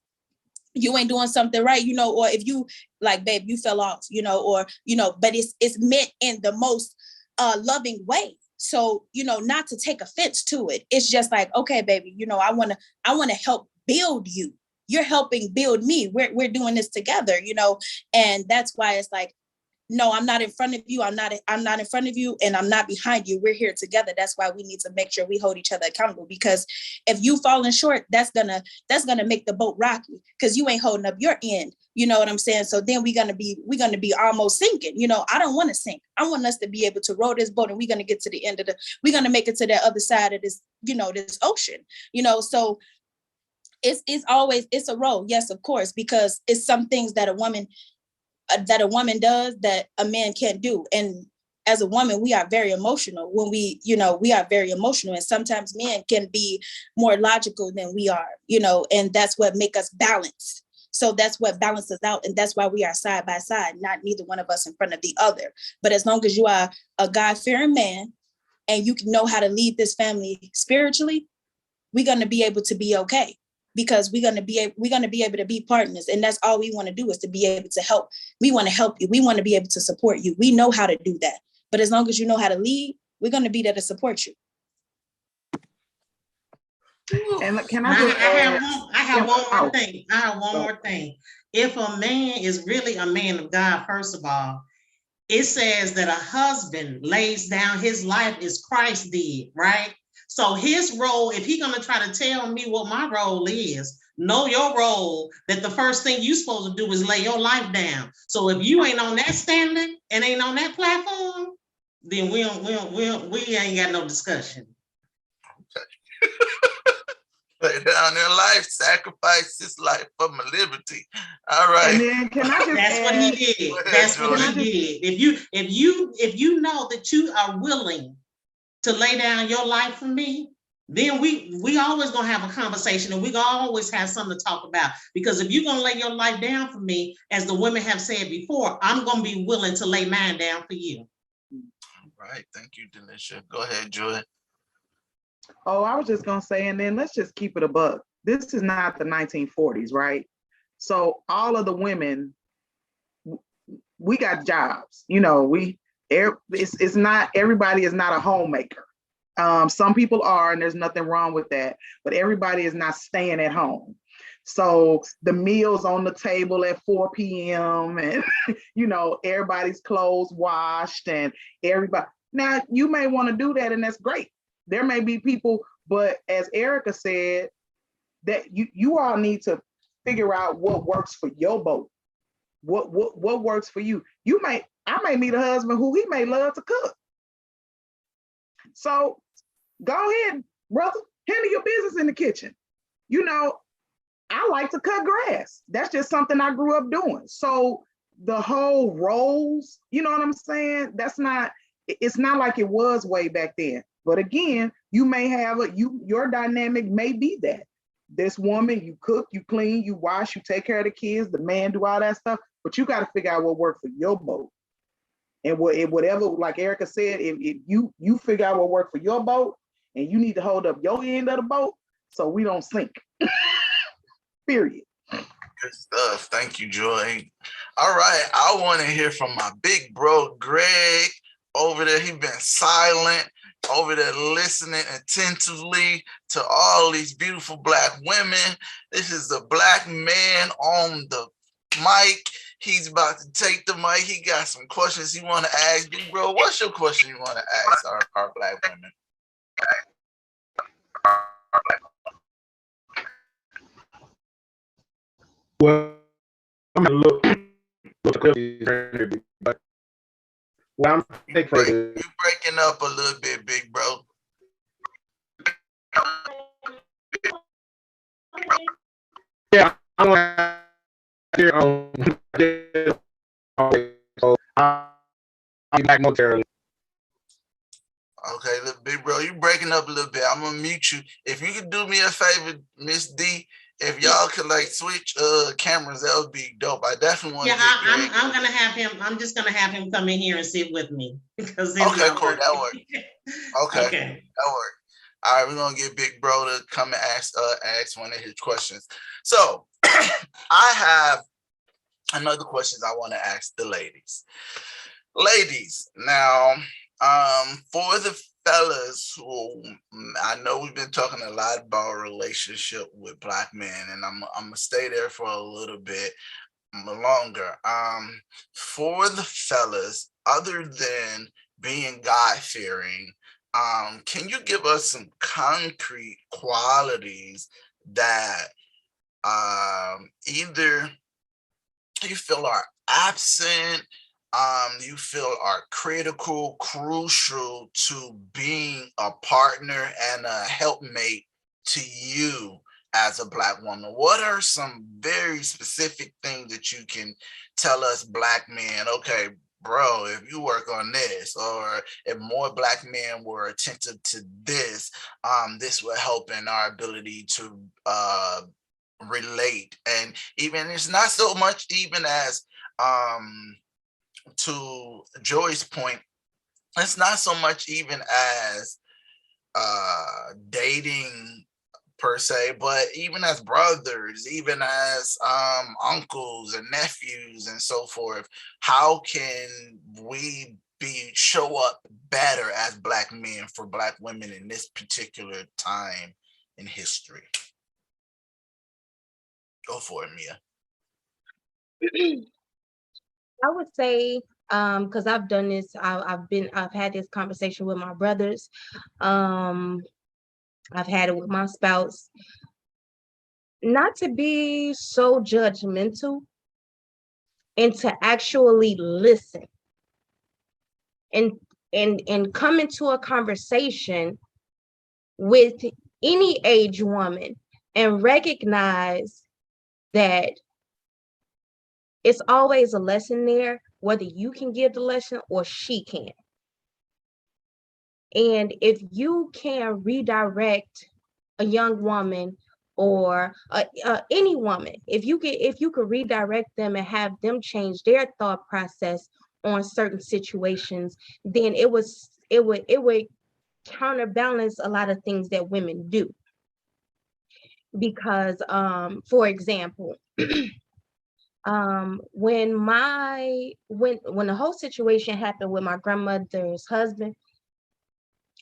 you ain't doing something right, you know, or if you like, babe, you fell off, you know, or, you know, but it's meant in the most loving way. So, you know, not to take offense to it. It's just like, okay, baby, you know, I want to help build you. You're helping build me. We're doing this together, you know, and that's why it's like, no, I'm not in front of you. I'm not in front of you, and I'm not behind you. We're here together. That's why we need to make sure we hold each other accountable, because if you falling short, that's gonna make the boat rocky, because you ain't holding up your end. You know what I'm saying? So then we're gonna be almost sinking. You know, I don't want to sink. I want us to be able to row this boat, and we're gonna get to the end of we're gonna make it to the other side of this, you know, this ocean. You know, so it's always a row. Yes, of course, because it's some things that a woman does that a man can't do. And as a woman, we are very emotional when we are very emotional. And sometimes men can be more logical than we are, you know, and that's what make us balance. So that's what balances out. And that's why we are side by side, not neither one of us in front of the other. But as long as you are a God-fearing man and you can know how to lead this family spiritually, we're going to be able to be okay. Because we're gonna be able to be partners, and that's all we want to do is to be able to help. We want to help you. We want to be able to support you. We know how to do that. But as long as you know how to lead, we're gonna be there to support you. And can I have one more thing. I have one more thing. If a man is really a man of God, first of all, it says that a husband lays down his life as Christ did, right? So his role, if he's gonna try to tell me what my role is, know your role, that the first thing you're supposed to do is lay your life down. So if you ain't on that standard and ain't on that platform, then we ain't got no discussion. Okay. Lay down their life, sacrifice his life for my liberty. All right. And then can I just That's what he did. That's what he did. If you know that you are willing to lay down your life for me, then we always gonna have a conversation, and we gonna always have something to talk about. Because if you're gonna lay your life down for me, as the women have said before, I'm gonna be willing to lay mine down for you. All right, thank you, Delisha. Go ahead, Joy. Oh, I was just gonna say, and then let's just keep it a buck. This is not the 1940s, right? So all of the women, we got jobs. You know, it's not, everybody is not a homemaker. Some people are, and there's nothing wrong with that, but everybody is not staying at home. So the meals on the table at 4 p.m. and you know, everybody's clothes washed and everybody. Now you may want to do that, and that's great. There may be people, but as Erica said, that you all need to figure out what works for your boat. What works for you. I may meet a husband who he may love to cook. So go ahead, brother, handle your business in the kitchen. You know, I like to cut grass. That's just something I grew up doing. So the whole roles, you know what I'm saying? It's not like it was way back then. But again, you may have your dynamic may be that. This woman, you cook, you clean, you wash, you take care of the kids, the man do all that stuff, but you got to figure out what works for your boat. And whatever, like Erica said, if you figure out what works for your boat, and you need to hold up your end of the boat so we don't sink. Period. Good stuff. Thank you, Joy. All right. I want to hear from my big bro, Greg. Over there, he's been silent, over there listening attentively to all these beautiful Black women. This is the Black man on the mic. He's about to take the mic. He got some questions he want to ask. Big bro, what's your question you want to ask our Black women? Well, I'm gonna look but well, I'm you breaking up a little bit, big bro. Yeah, I want to hear so I'll be back momentarily. Okay, look, big bro, you breaking up a little bit. I'm gonna mute you. If you could do me a favor, Miss D, if y'all could like switch cameras, that would be dope. I definitely want to. Yeah, I'm gonna have him. I'm just gonna have him come in here and sit with me because okay, cool. That works. Okay, that works. All right, we're gonna get Big Bro to come and ask one of his questions. So I have another question I want to ask the ladies. Ladies, now for the fellas who, I know we've been talking a lot about relationship with Black men, and I'm gonna stay there for a little bit longer. For the fellas, other than being God-fearing, can you give us some concrete qualities that either you feel are absent, you feel are critical, crucial to being a partner and a helpmate to you as a Black woman? What are some very specific things that you can tell us Black men, okay, bro, if you work on this, or if more Black men were attentive to this, this will help in our ability to relate. And even it's not so much even as to Joy's point, it's not so much even as dating per se, but even as brothers, even as uncles and nephews and so forth. How can we show up better as Black men for Black women in this particular time in history? Go for it, Mia. I would say, because I've done this, I've had this conversation with my brothers. I've had it with my spouse. Not to be so judgmental and to actually listen and come into a conversation with any age woman and recognize that it's always a lesson there, whether you can give the lesson or she can. And if you can redirect a young woman or any woman, if you could redirect them and have them change their thought process on certain situations, then it would counterbalance a lot of things that women do. Because for example, when the whole situation happened with my grandmother's husband,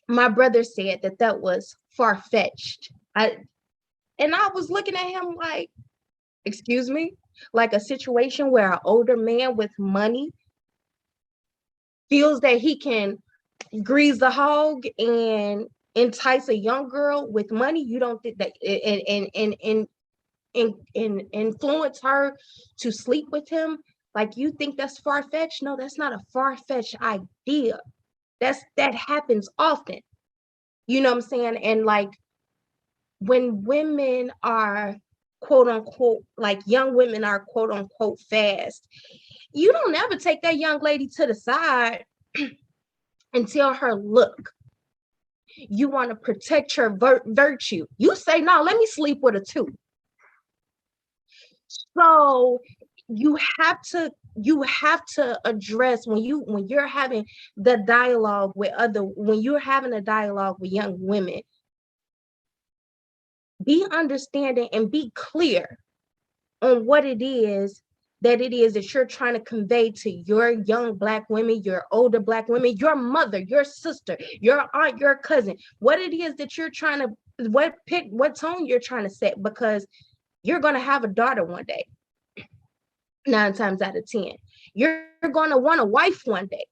my brother said that was far-fetched. And I was looking at him like, excuse me, like a situation where an older man with money feels that he can grease the hog and entice a young girl with money. You don't think that and influence her to sleep with him? Like, you think that's far-fetched? No, that's not a far-fetched idea. That happens often. You know what I'm saying? And like, when women are quote unquote, like young women are quote unquote fast, you don't ever take that young lady to the side and tell her, look, you want to protect her virtue. You say, no, let me sleep with her too. So you have to address when you're having the dialogue when you're having a dialogue with young women, be understanding and be clear on what it is that you're trying to convey to your young Black women, your older Black women, your mother, your sister, your aunt, your cousin, what it is that you're trying to, what tone you're trying to set, because you're going to have a daughter one day. 9 times out of 10, you're going to want a wife one day.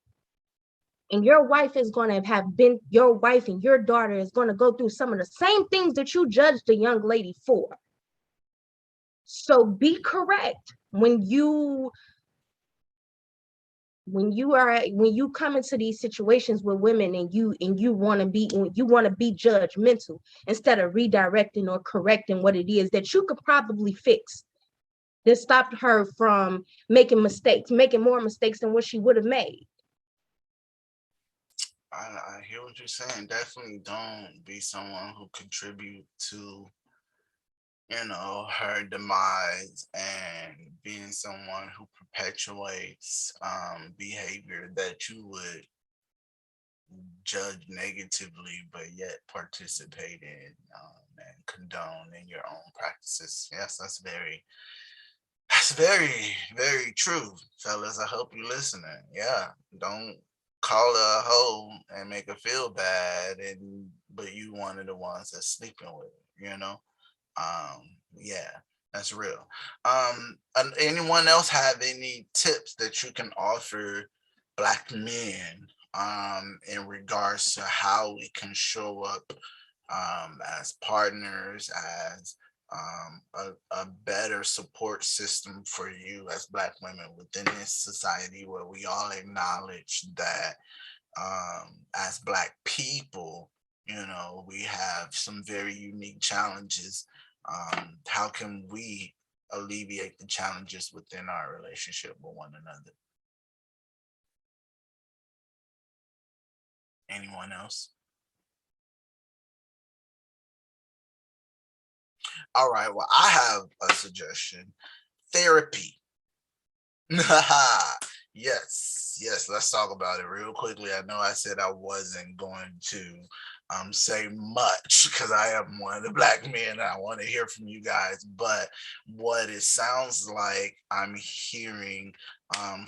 And your wife is going to have been, your wife and your daughter is going to go through some of the same things that you judged the young lady for. So be correct when you come into these situations with women and you want to be judgmental instead of redirecting or correcting what it is that you could probably fix. That stopped her from making more mistakes than what she would have made. I hear what you're saying. Definitely don't be someone who contribute to, her demise, and being someone who perpetuates behavior that you would judge negatively, but yet participate in and condone in your own practices. Yes, that's very, very true, fellas. I hope you're listening. Yeah, don't call her a hoe and make her feel bad, but you one of the ones that's sleeping with her, yeah, that's real. And anyone else have any tips that you can offer Black men in regards to how we can show up as partners, as a better support system for you as Black women within this society, where we all acknowledge that as Black people, we have some very unique challenges. How can we alleviate the challenges within our relationship with one another? Anyone else? All right, well, I have a suggestion. Therapy. Yes, let's talk about it real quickly. I know I said I wasn't going to say much because I am one of the Black men and I want to hear from you guys, but what it sounds like I'm hearing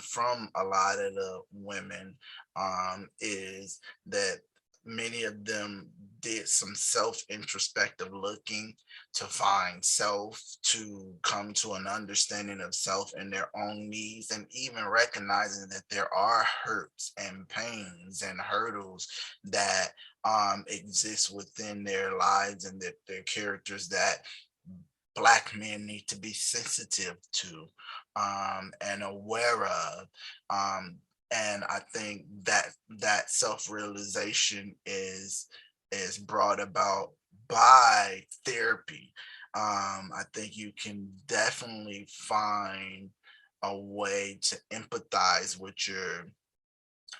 from a lot of the women is that many of them did some self-introspective looking to find self, to come to an understanding of self and their own needs, and even recognizing that there are hurts and pains and hurdles that exist within their lives and that their characters that Black men need to be sensitive to and aware of. And I think that self-realization is brought about by therapy. I think you can definitely find a way to empathize with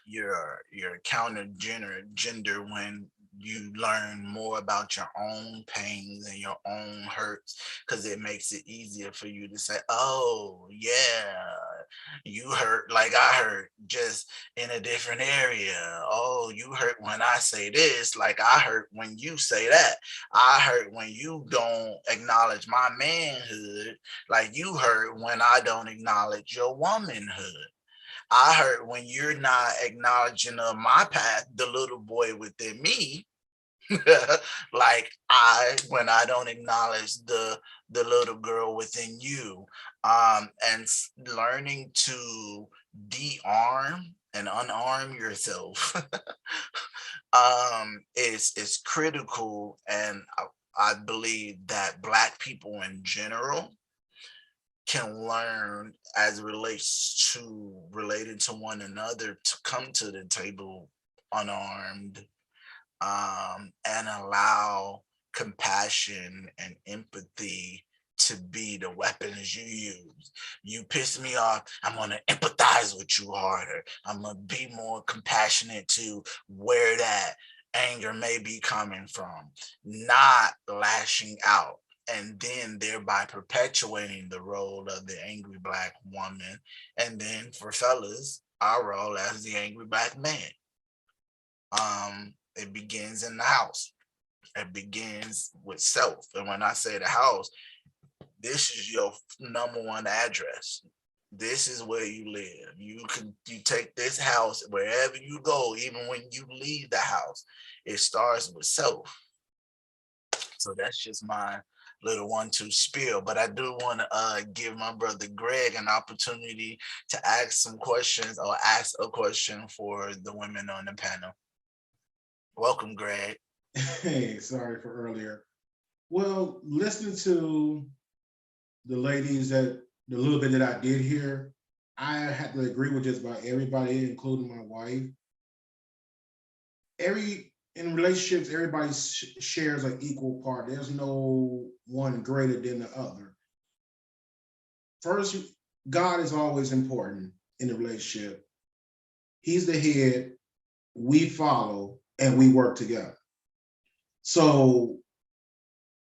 your counter gender when you learn more about your own pains and your own hurts, because it makes it easier for you to say, oh yeah, You hurt like I hurt, just in a different area. Oh, you hurt when I say this, like I hurt when you say that. I hurt when you don't acknowledge my manhood, like you hurt when I don't acknowledge your womanhood. I hurt when you're not acknowledging my path, the little boy within me. Like when I don't acknowledge the little girl within you. And learning to de-arm and unarm yourself is critical. And I believe that Black people in general can learn as it related to one another to come to the table unarmed, and allow compassion and empathy to be the weapons you use. You piss me off, I'm going to empathize with you harder. I'm going to be more compassionate to where that anger may be coming from, not lashing out, and then thereby perpetuating the role of the angry Black woman. And then for fellas, our role as the angry Black man. It begins in the house. It begins with self. And when I say the house, this is your number one address. This is where you live. You take this house wherever you go, even when you leave the house. It starts with self. So that's just my little 1-2 spiel. But I do want to give my brother Greg an opportunity to ask some questions, or ask a question for the women on the panel. Welcome, Greg. Hey, sorry for earlier. Well, listening to the ladies, that the little bit that I did hear, I had to agree with just about everybody, including my wife. In relationships, everybody shares an equal part. There's no one greater than the other. First, God is always important in the relationship. He's the head, we follow, and we work together. So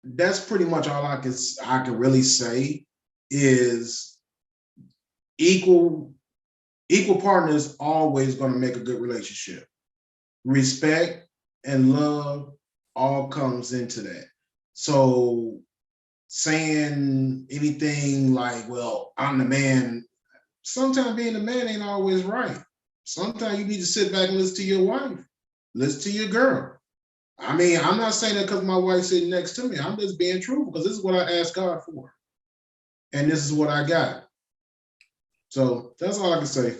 that's pretty much all I can really say is equal partners always going to make a good relationship. Respect and love all comes into that. So saying anything like, well, I'm the man, sometimes being the man ain't always right. Sometimes you need to sit back and listen to your wife, listen to your girl. I mean, I'm not saying that because my wife's sitting next to me. I'm just being true, because this is what I asked God for. And this is what I got. So that's all I can say.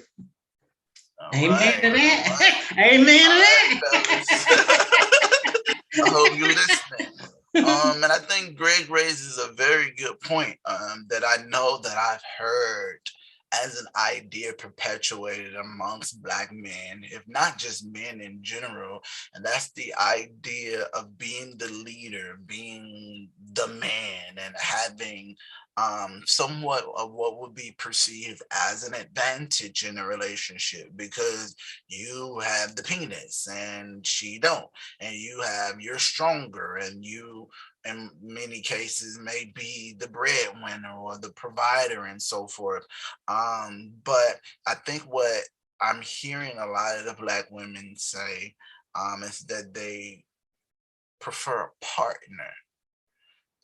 Amen to that. Amen to that. I hope you're listening. And I think Greg raises a very good point that I know that I've heard as an idea perpetuated amongst Black men, if not just men in general. And that's the idea of being the leader, being the man, and having somewhat of what would be perceived as an advantage in a relationship, because you have the penis and she don't, and you're stronger, and you in many cases may be the breadwinner or the provider and so forth. But I think what I'm hearing a lot of the Black women say is that they prefer a partner,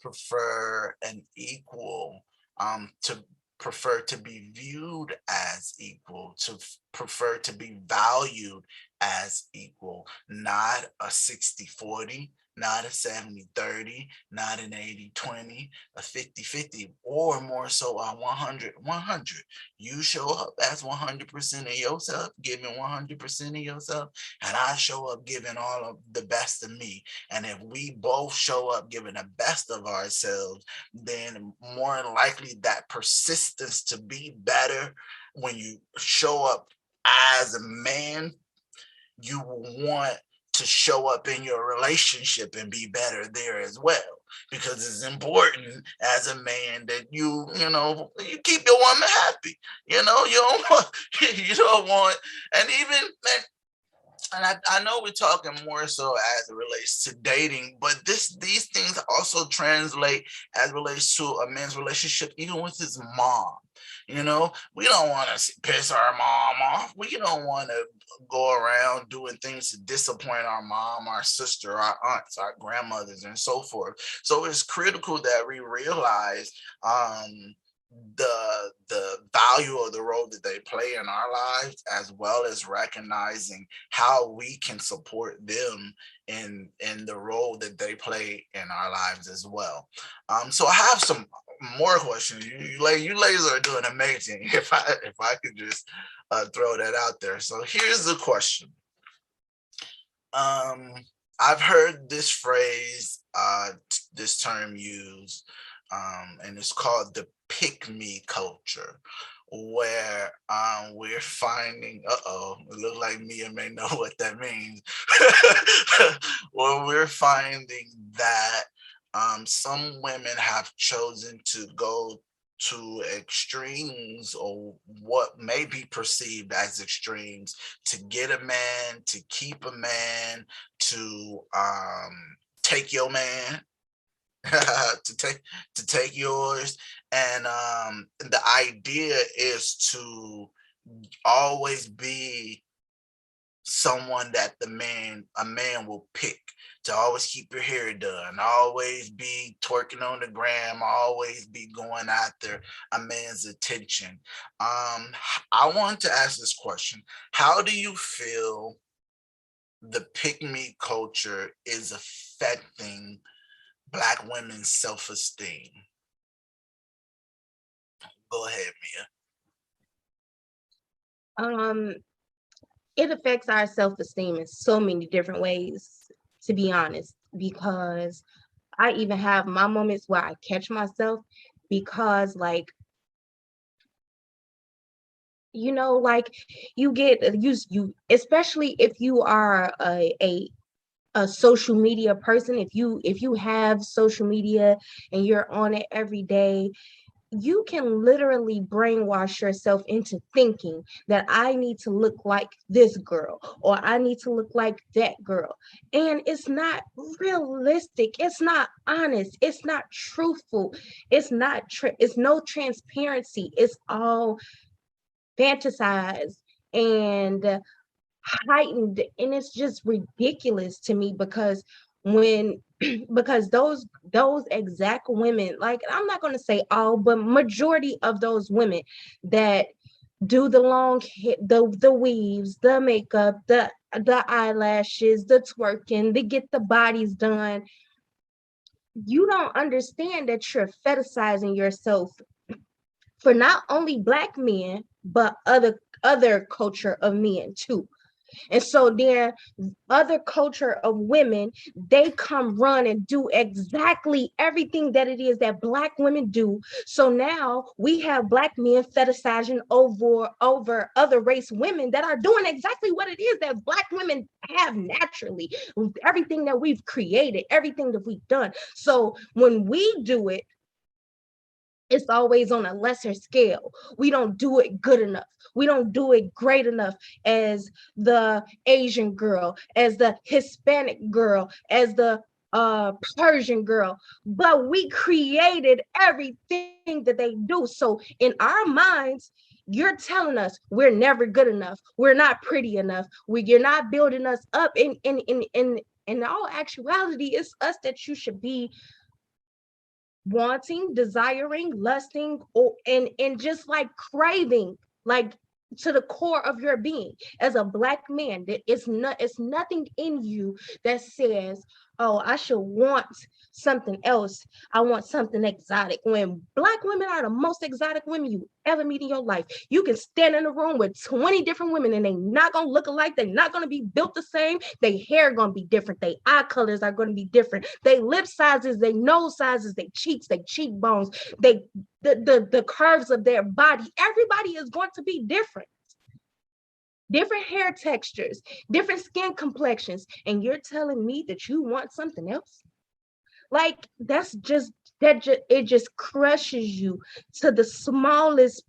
prefer an equal, to prefer to be viewed as equal, to prefer to be valued as equal, not a 60-40, not a 70-30, not an 80-20, a 50-50, or more so a 100-100. You show up as 100% of yourself, giving 100% of yourself, and I show up giving all of the best of me. And if we both show up giving the best of ourselves, then more than likely that persistence to be better, when you show up as a man, you will want to show up in your relationship and be better there as well, because it's important as a man that you keep your woman happy. You don't want, and even and I know we're talking more so as it relates to dating, but these things also translate as it relates to a man's relationship, even with his mom. You know, we don't want to piss our mom off. We don't want to go around doing things to disappoint our mom, our sister, our aunts, our grandmothers, and so forth. So it's critical that we realize the value of the role that they play in our lives, as well as recognizing how we can support them in the role that they play in our lives as well. So I have some more questions. You ladies are doing amazing. If I could just throw that out there. So here's the question. I've heard this phrase, this term used, and it's called the Pygmy culture, where we're finding, it looks like Mia may know what that means. Well, we're finding that some women have chosen to go to extremes, or what may be perceived as extremes, to get a man, to keep a man, to take your man, to take yours. And the idea is to always be someone that a man will pick, to always keep your hair done, always be twerking on the gram, always be going after a man's attention. I want to ask this question. How do you feel the Pygmy culture is affecting Black women's self-esteem? Go ahead, Mia. It affects our self-esteem in so many different ways, to be honest, because I even have my moments where I catch myself, because like, you know, like you especially if you are a social media person, if you have social media and you're on it every day, you can literally brainwash yourself into thinking that I need to look like this girl, or I need to look like that girl. And it's not realistic. It's not honest. It's not truthful. It's no transparency. It's all fantasized and heightened, and it's just ridiculous to me, because because those exact women, like, I'm not going to say all, but majority of those women that do the long hair, the weaves, the makeup, the eyelashes, the twerking, they get the bodies done, you don't understand that you're fetishizing yourself for not only Black men, but other culture of men too. And so there, other culture of women, they come run and do exactly everything that it is that Black women do. So now we have Black men fetishizing over other race women that are doing exactly what it is that Black women have naturally, everything that we've created, everything that we've done. So when we do it, it's always on a lesser scale. We don't do it good enough. We don't do it great enough as the Asian girl, as the Hispanic girl, as the Persian girl, but we created everything that they do. So in our minds, you're telling us we're never good enough. We're not pretty enough. You're not building us up. In all actuality, it's us that you should be wanting, desiring, lusting, and just like craving, like to the core of your being. As a Black man, it's nothing in you that says, oh, I should want something else. I want something exotic. When Black women are the most exotic women you ever meet in your life. You can stand in a room with 20 different women and they not gonna look alike. They're not gonna be built the same. Their hair gonna be different. Their eye colors are gonna be different. Their lip sizes, their nose sizes, their cheeks, their cheekbones, the curves of their body. Everybody is going to be different. Different hair textures, different skin complexions, and you're telling me that you want something else? Like, it just crushes you to the smallest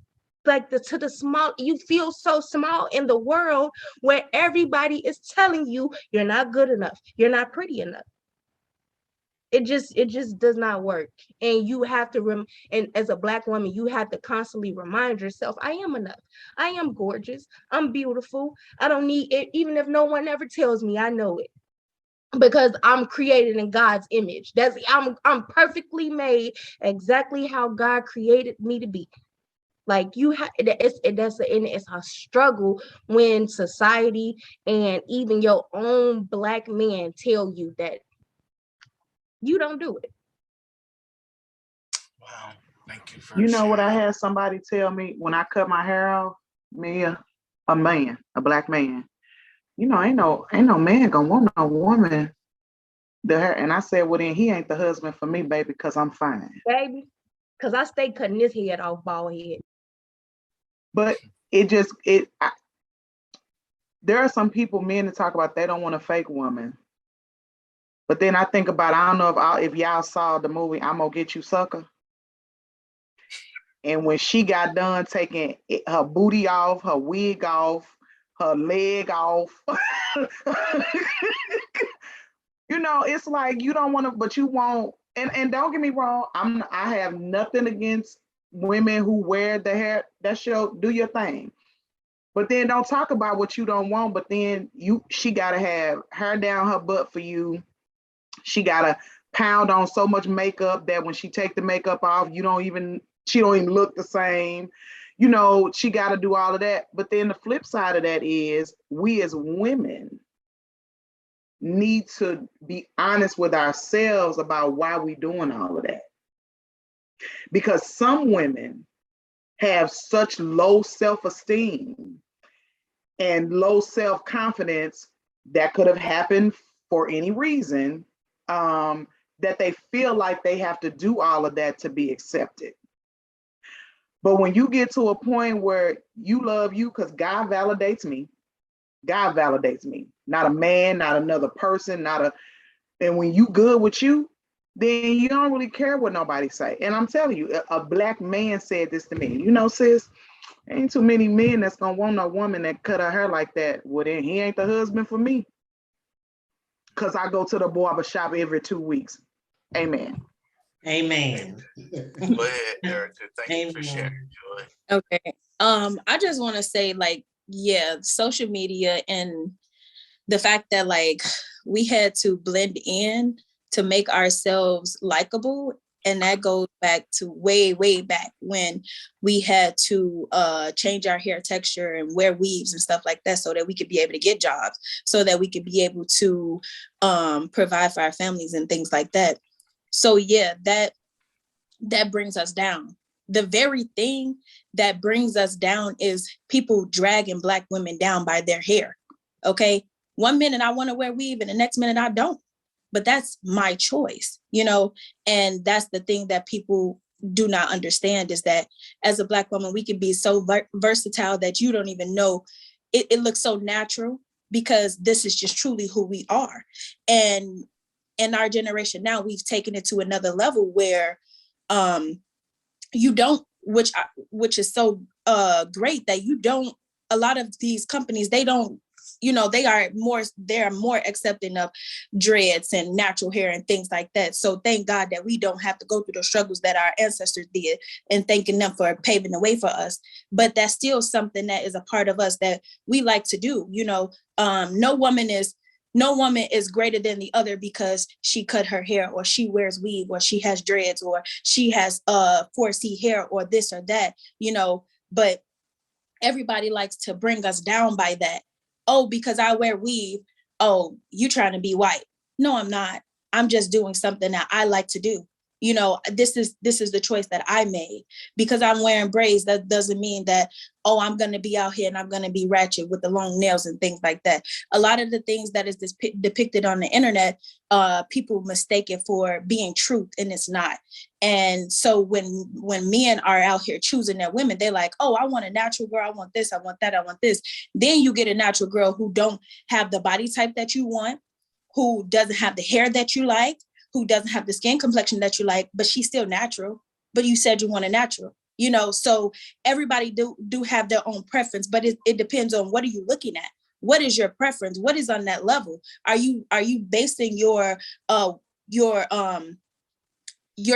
like to the small, you feel so small in the world where everybody is telling you you're not good enough, you're not pretty enough. It just does not work. And you have to and as a Black woman, you have to constantly remind yourself, I am enough, I am gorgeous, I'm beautiful, I don't need it. Even if no one ever tells me, I know it, because I'm created in God's image. I'm perfectly made exactly how God created me to be. Like you have, it's a struggle when society and even your own Black men tell you that you don't do it. Wow, thank you for You know what I sharing. had somebody tell me when I cut my hair off? Me, a man, a Black man. You know, ain't no man gonna want no woman. And I said, well, then he ain't the husband for me, baby, because I'm fine. Baby, because I stay cutting this head off, bald head. But there are some people, men, that talk about they don't want a fake woman. But then I think about, I don't know if y'all saw the movie I'm Gonna Get You, Sucker. And when she got done taking her booty off, her wig off, her leg off, you know, it's like you don't want to, but you won't. And don't get me wrong, I have nothing against women who wear the hair. That's do your thing. But then don't talk about what you don't want. But then she gotta have hair down her butt for you. She gotta pound on so much makeup that when she take the makeup off, she don't even look the same. You know, she gotta do all of that. But then the flip side of that is we as women need to be honest with ourselves about why we doing all of that. Because some women have such low self-esteem and low self-confidence that could have happened for any reason, that they feel like they have to do all of that to be accepted. But when you get to a point where you love you, because God validates me, not a man, not another person, and when you good with you, then you don't really care what nobody say. And I'm telling you, a Black man said this to me. You know, sis, ain't too many men that's gonna want a woman that cut her hair like that. Well, then he ain't the husband for me. Because I go to the barber shop every 2 weeks. Amen. Amen. Go ahead, Erica. Thank you for sharing, Joy. Okay. I just want to say, like, yeah, social media and the fact that like we had to blend in to make ourselves likable. And that goes back to way, way back when we had to change our hair texture and wear weaves and stuff like that so that we could be able to get jobs, so that we could be able to provide for our families and things like that. So yeah, that brings us down. The very thing that brings us down is people dragging Black women down by their hair. Okay. 1 minute I want to wear weave and the next minute I don't. But that's my choice, you know, and that's the thing that people do not understand, is that as a Black woman, we can be so versatile that you don't even know. It looks so natural because this is just truly who we are. And in our generation now, we've taken it to another level where you don't, which is so great that you don't, a lot of these companies, they don't, you know, they're more accepting of dreads and natural hair and things like that. So thank God that we don't have to go through the struggles that our ancestors did, and thanking them for paving the way for us. But that's still something that is a part of us that we like to do. You know, no woman is greater than the other because she cut her hair, or she wears weave, or she has dreads, or she has 4C hair, or this or that, you know, but everybody likes to bring us down by that. Oh, because I wear weave, oh, you trying to be white. No, I'm not. I'm just doing something that I like to do. You know, this is the choice that I made. Because I'm wearing braids, that doesn't mean that, oh, I'm going to be out here and I'm going to be ratchet with the long nails and things like that. A lot of the things that is depicted on the internet, people mistake it for being truth, and it's not. And so when men are out here choosing their women, they're like, oh, I want a natural girl. I want this. I want that. I want this. Then you get a natural girl who don't have the body type that you want, who doesn't have the hair that you like, who doesn't have the skin complexion that you like, but she's still natural. But you said you want a natural. So everybody do have their own preference, but it depends on what are you looking at? What is your preference? What is on that level? Are you basing your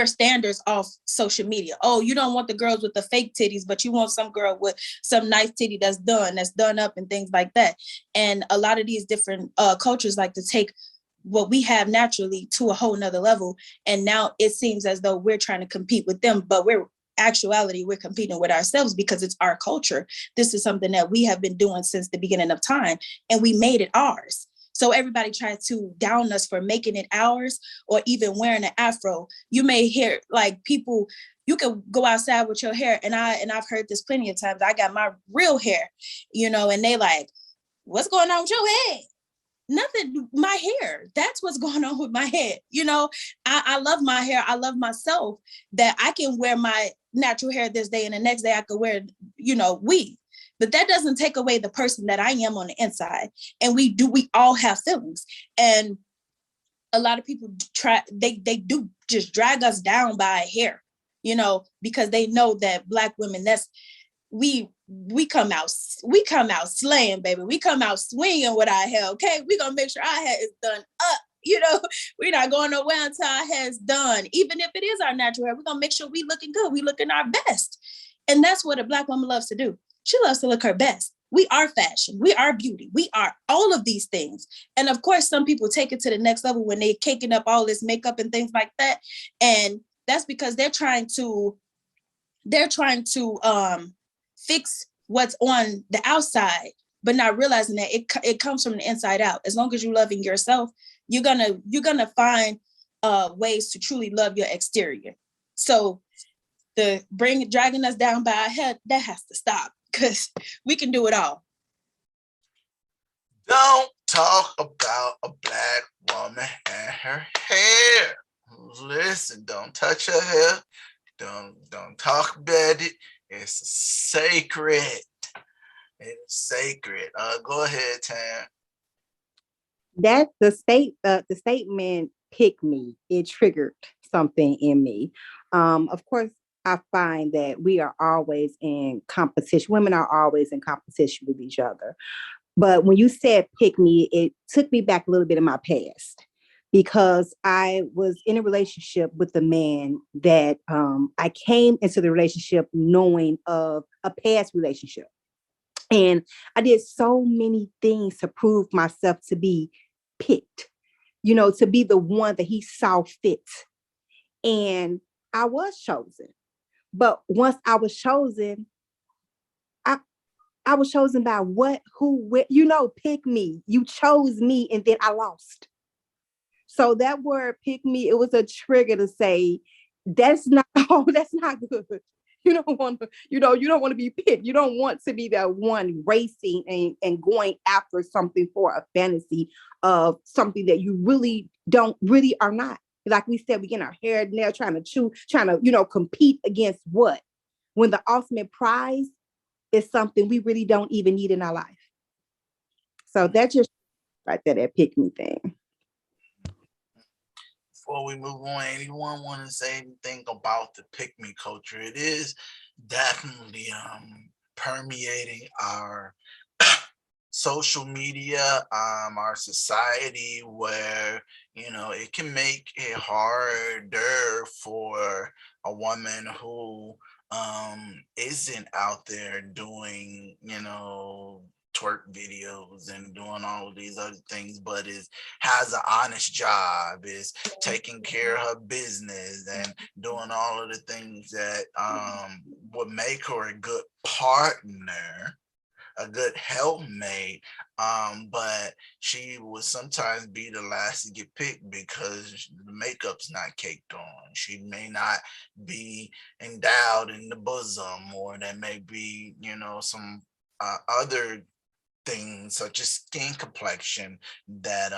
standards off social media? Oh, you don't want the girls with the fake titties, but you want some girl with some nice titty that's done up and things like that. And a lot of these different cultures like to take what we have naturally to a whole nother level. And now it seems as though we're trying to compete with them, but we're competing with ourselves because it's our culture. This is something that we have been doing since the beginning of time, and we made it ours. So everybody tries to down us for making it ours, or even wearing an afro. You may hear like people, you can go outside with your hair, and I've heard this plenty of times. I got my real hair, and they like, what's going on with your head? Nothing, my hair. That's what's going on with my head. I love my hair. I love myself, that I can wear my natural hair this day and the next day I could wear, weave. But that doesn't take away the person that I am on the inside. And we all have feelings. And a lot of people they do just drag us down by hair, because they know that Black women, we come out slaying, baby. We come out swinging with our hair, okay? We're going to make sure our hair is done up, We're not going nowhere until our hair is done. Even if it is our natural hair, we're going to make sure we looking good. We looking our best. And that's what a Black woman loves to do. She loves to look her best. We are fashion. We are beauty. We are all of these things. And of course, some people take it to the next level when they're caking up all this makeup and things like that. And that's because they're trying to fix what's on the outside, but not realizing that it comes from the inside out. As long as you're loving yourself, you're gonna find ways to truly love your exterior. So dragging us down by our head, that has to stop, because we can do it all. Don't talk about a Black woman and her hair. Listen, don't touch her hair. Don't talk about it. It's sacred. It's sacred. Go ahead, Tam. That the statement "Pygmy," it triggered something in me. Of course, I find that we are always in competition. Women are always in competition with each other. But when you said "Pygmy," it took me back a little bit in my past, because I was in a relationship with a man that I came into the relationship knowing of a past relationship. And I did so many things to prove myself to be picked, to be the one that he saw fit. And I was chosen. But once I was chosen, I was chosen by pick me. You chose me, and then I lost. So that word "pick me," it was a trigger to say, that's not good. You don't want to be picked. You don't want to be that one racing and going after something for a fantasy of something that you really are not. Like we said, we get our hair nail trying to compete against what? When the ultimate prize is something we really don't even need in our life. So that's just right there, that "pick me" thing. Before we move on, anyone want to say anything about the Pygmy culture? It is definitely permeating our social media, our society, where it can make it harder for a woman who isn't out there doing twerk videos and doing all of these other things, but has an honest job, is taking care of her business and doing all of the things that would make her a good partner, a good helpmate, but she would sometimes be the last to get picked because the makeup's not caked on. She may not be endowed in the bosom, or there may be some other things such as skin complexion that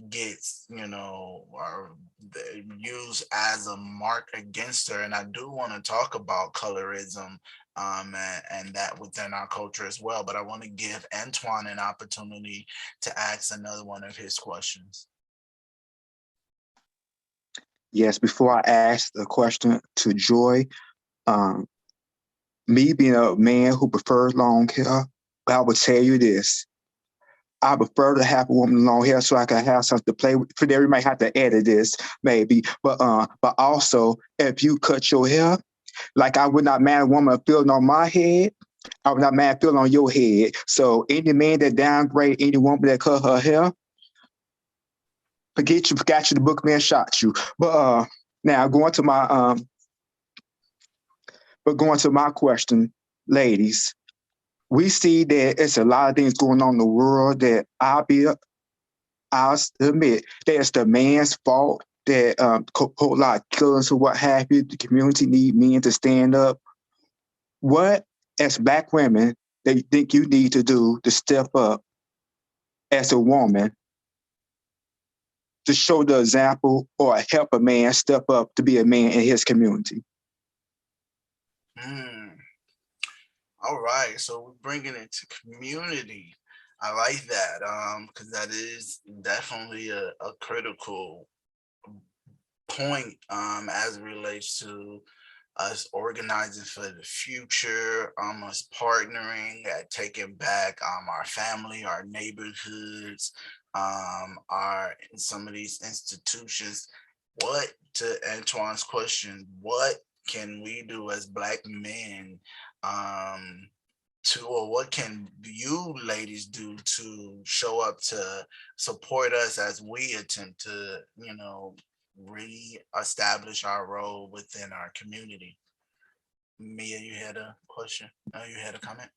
gets or used as a mark against her. And I do want to talk about colorism and that within our culture as well, but I want to give Antwan an opportunity to ask another one of his questions. Yes, before I ask the question to Joy, Me being a man who prefers long hair, I would tell you this. I prefer to have a woman with long hair so I can have something to play with. For there, we might have to edit this, maybe. But also, if you cut your hair, like I would not mind a woman feeling on my head, I would not mind feeling on your head. So any man that downgrade any woman that cut her hair, forget you, forgot you, the book man shot you. But now going to my question, ladies. We see that it's a lot of things going on in the world that I'll admit that it's the man's fault that whole lot of killings or what have you. The community need men to stand up. What, as Black women, that you think you need to do to step up as a woman to show the example or help a man step up to be a man in his community? All right, so we're bringing it to community. I like that because that is definitely a critical point as it relates to us organizing for the future, us partnering at taking back our family, our neighborhoods, in some of these institutions. What, to Antoine's question, what can we do as Black men or what can you ladies do to show up to support us as we attempt to, re-establish our role within our community? Mia, you had a question? No, you had a comment?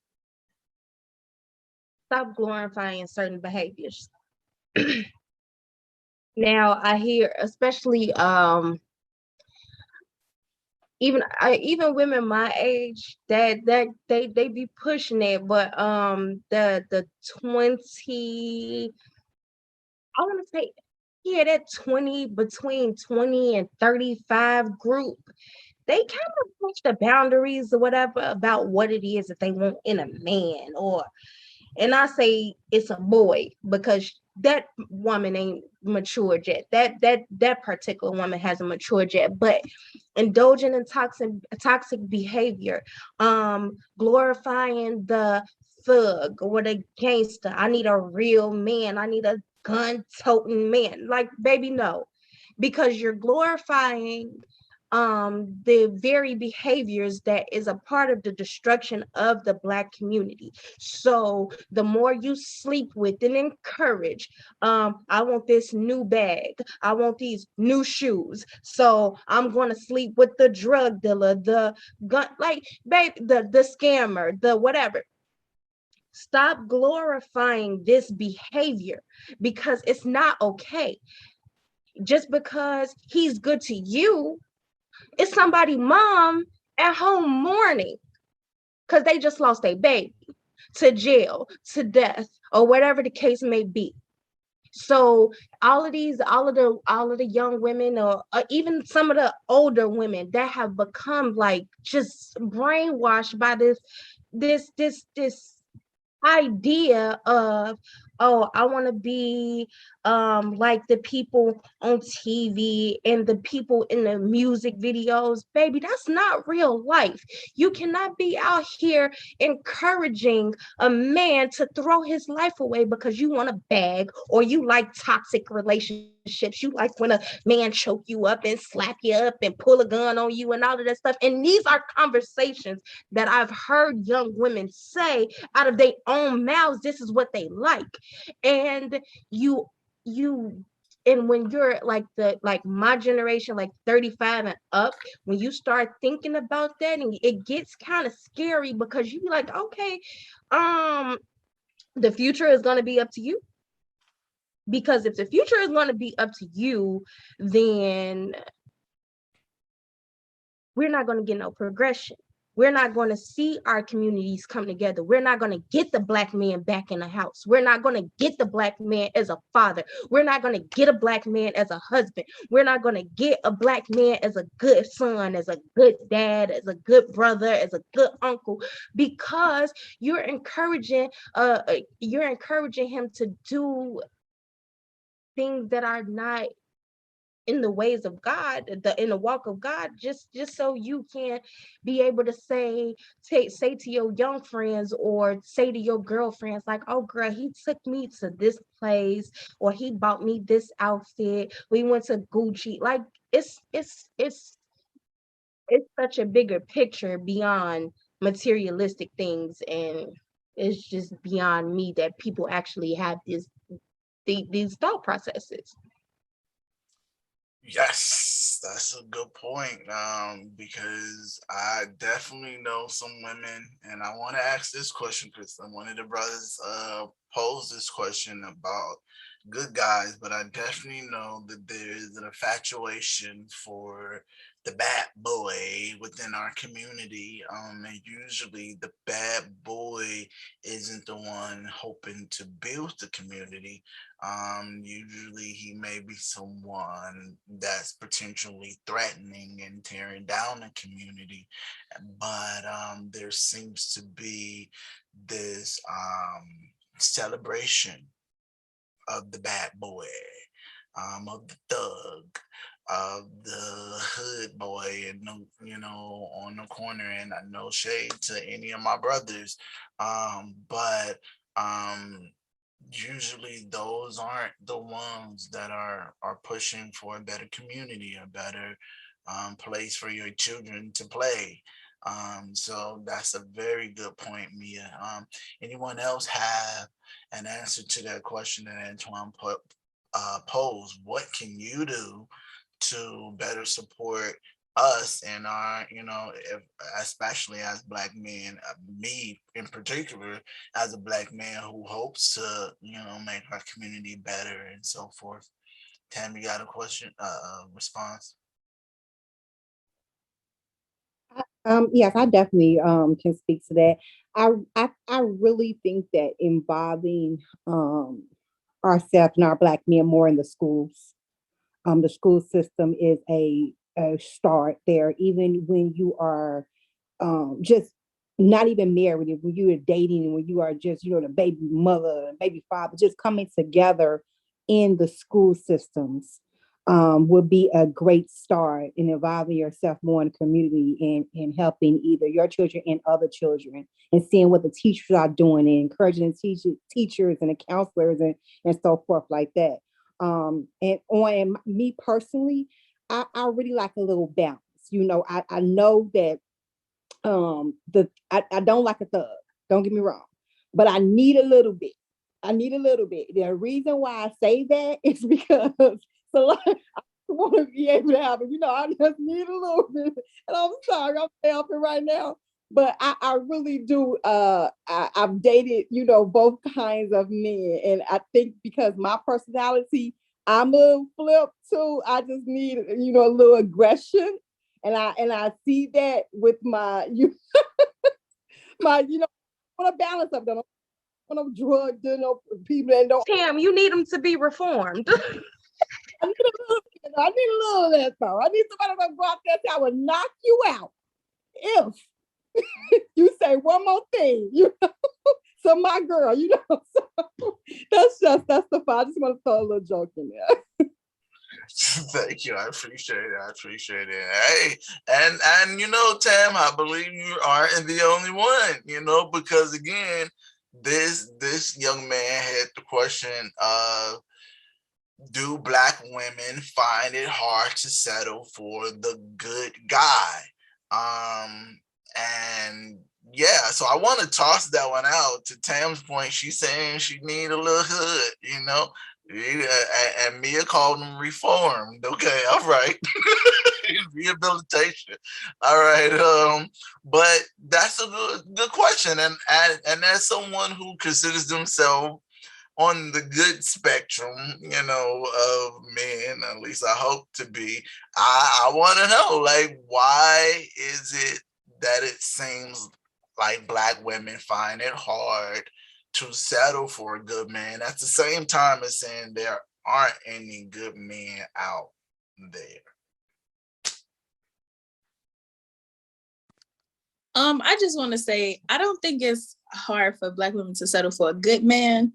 Stop glorifying certain behaviors. Now I hear, especially even women my age that they be pushing it, but the 20, I want to say, yeah, that 20, between 20 and 35 group, they kind of push the boundaries or whatever about what it is that they want in a man, and I say it's a boy because that woman ain't matured yet. That particular woman hasn't matured yet. But indulging in toxic behavior, glorifying the thug or the gangster. I need a real man. I need a gun-toting man. Like, baby, no, because you're glorifying the very behaviors that is a part of the destruction of the Black community. So the more you sleep with and encourage, I want this new bag, I want these new shoes, so I'm going to sleep with the drug dealer, the gun, like, babe, the scammer, the whatever. Stop glorifying this behavior because it's not okay. Just because he's good to you, it's somebody's mom at home mourning because they just lost their baby to jail, to death, or whatever the case may be. So all of the young women, or even some of the older women that have become like just brainwashed by this idea of, oh, I want to be like the people on TV and the people in the music videos. Baby, that's not real life. You cannot be out here encouraging a man to throw his life away because you want a bag or you like toxic relationships. You like when a man choke you up and slap you up and pull a gun on you and all of that stuff. And these are conversations that I've heard young women say out of their own mouths. This is what they like. And and when you're like my generation, like 35 and up, when you start thinking about that, and it gets kind of scary because you be like, okay, the future is going to be up to you. Because if the future is going to be up to you, then we're not going to get no progression. We're not going to see our communities come together. We're not going to get the Black man back in the house. We're not going to get the Black man as a father. We're not going to get a Black man as a husband. We're not going to get a Black man as a good son, as a good dad, as a good brother, as a good uncle, because you're encouraging him to do things that are not in the ways of God, in the walk of God, just so you can be able to say to your young friends or say to your girlfriends, like, oh girl, he took me to this place, or he bought me this outfit, we went to Gucci. Like, it's such a bigger picture beyond materialistic things, and it's just beyond me that people actually have these thought processes. Yes, that's a good point. Because I definitely know some women, and I want to ask this question because one of the brothers posed this question about good guys, but I definitely know that there is an infatuation for the bad boy within our community. And usually the bad boy isn't the one hoping to build the community. Usually he may be someone that's potentially threatening and tearing down the community, but there seems to be this celebration of the bad boy, of the thug, of the hood boy, and on the corner. And I no shade to any of my brothers, but usually those aren't the ones that are pushing for a better community, a better place for your children to play. So that's a very good point, Mia. Anyone else have an answer to that question that Antoine posed? What can you do to better support us and our, especially as Black men, me in particular, as a Black man who hopes to, make our community better and so forth? Tam, you got a question, response? Yes, I definitely can speak to that. I really think that involving ourselves and our Black men more in the schools, the school system is a start there. Even when you are just not even married, when you are dating, and when you are just, the baby mother and baby father, just coming together in the school systems would be a great start in involving yourself more in the community and helping either your children and other children, and seeing what the teachers are doing and encouraging teachers and the counselors and so forth like that. And on me personally, I really like a little balance. I know that I don't like a thug, don't get me wrong, but I need a little bit. The reason why I say that is because I want to be able to have it. I just need a little bit. And I'm sorry, I'm helping right now. But I really do. I've dated, both kinds of men. And I think because my personality, I'm a little flip too. I just need, a little aggression. And I see that with my, I want to balance up. Don't want to drug people that don't. Tam, you need them to be reformed. I need a little of that though. I need somebody to go out there that will knock you out if you say one more thing. So my girl, so that's the fun. I just want to throw a little joke in there. Thank you. I appreciate it. Hey, and Tam, I believe you aren't the only one, because again, this young man had the question of, do Black women find it hard to settle for the good guy? And yeah, so I want to toss that one out. To Tam's point, she's saying she need a little hood, and Mia called them reformed. Okay, all right. Rehabilitation. All right. But that's a good question. And as someone who considers themselves on the good spectrum, of men, at least I hope to be, I want to know, like, why is it that it seems like Black women find it hard to settle for a good man at the same time as saying there aren't any good men out there? I just want to say, I don't think it's hard for Black women to settle for a good man.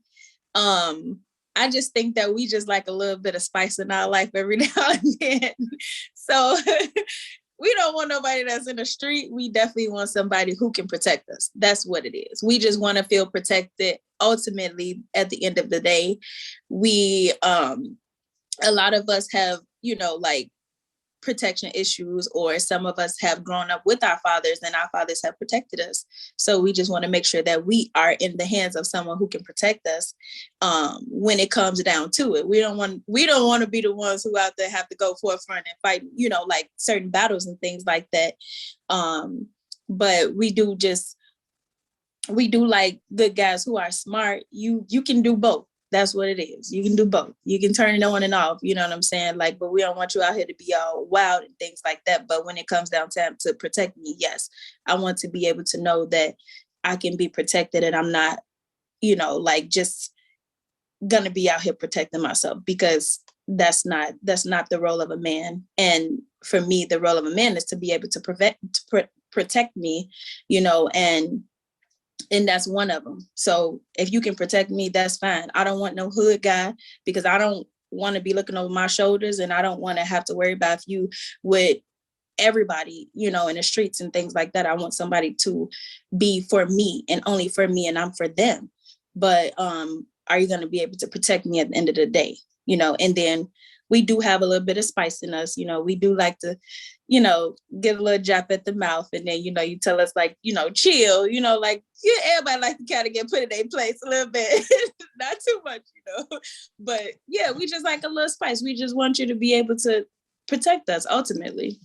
I just think that we just like a little bit of spice in our life every now and then. So we don't want nobody that's in the street. We definitely want somebody who can protect us. That's what it is. We just want to feel protected. Ultimately, at the end of the day, we, a lot of us have, you know, like protection issues, or some of us have grown up with our fathers and our fathers have protected us. So we just want to make sure that we are in the hands of someone who can protect us when it comes down to it. We don't want to be the ones who out there have to go forefront and fight, you know, like certain battles and things like that. But we do like good guys who are smart. You can do both. That's what it is. You can do both. You can turn it on and off. You know what I'm saying? Like, but we don't want you out here to be all wild and things like that. But when it comes down to protect me, yes, I want to be able to know that I can be protected and I'm not, you know, like just gonna be out here protecting myself, because that's not the role of a man. And for me, the role of a man is to be able to protect me, you know, and that's one of them. So if you can protect me, that's fine. I don't want no hood guy, because I don't want to be looking over my shoulders, and I don't want to have to worry about if you with everybody, you know, in the streets and things like that. I want somebody to be for me and only for me, and I'm for them. But are you going to be able to protect me at the end of the day? You know, and then we do have a little bit of spice in us. You know, we do like to, you know, get a little jab at the mouth, and then, you know, you tell us like, you know, chill, you know, like, yeah, everybody like to kind of get put in their place a little bit, not too much, you know, but yeah, we just like a little spice. We just want you to be able to protect us ultimately.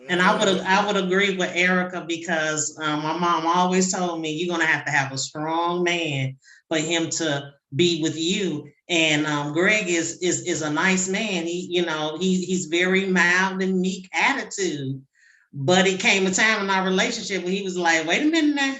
And I would agree with Erica, because my mom always told me you're gonna have a strong man for him to be with you. And Greg is a nice man. He, you know, he's very mild and meek attitude. But it came a time in our relationship when he was like, wait a minute now,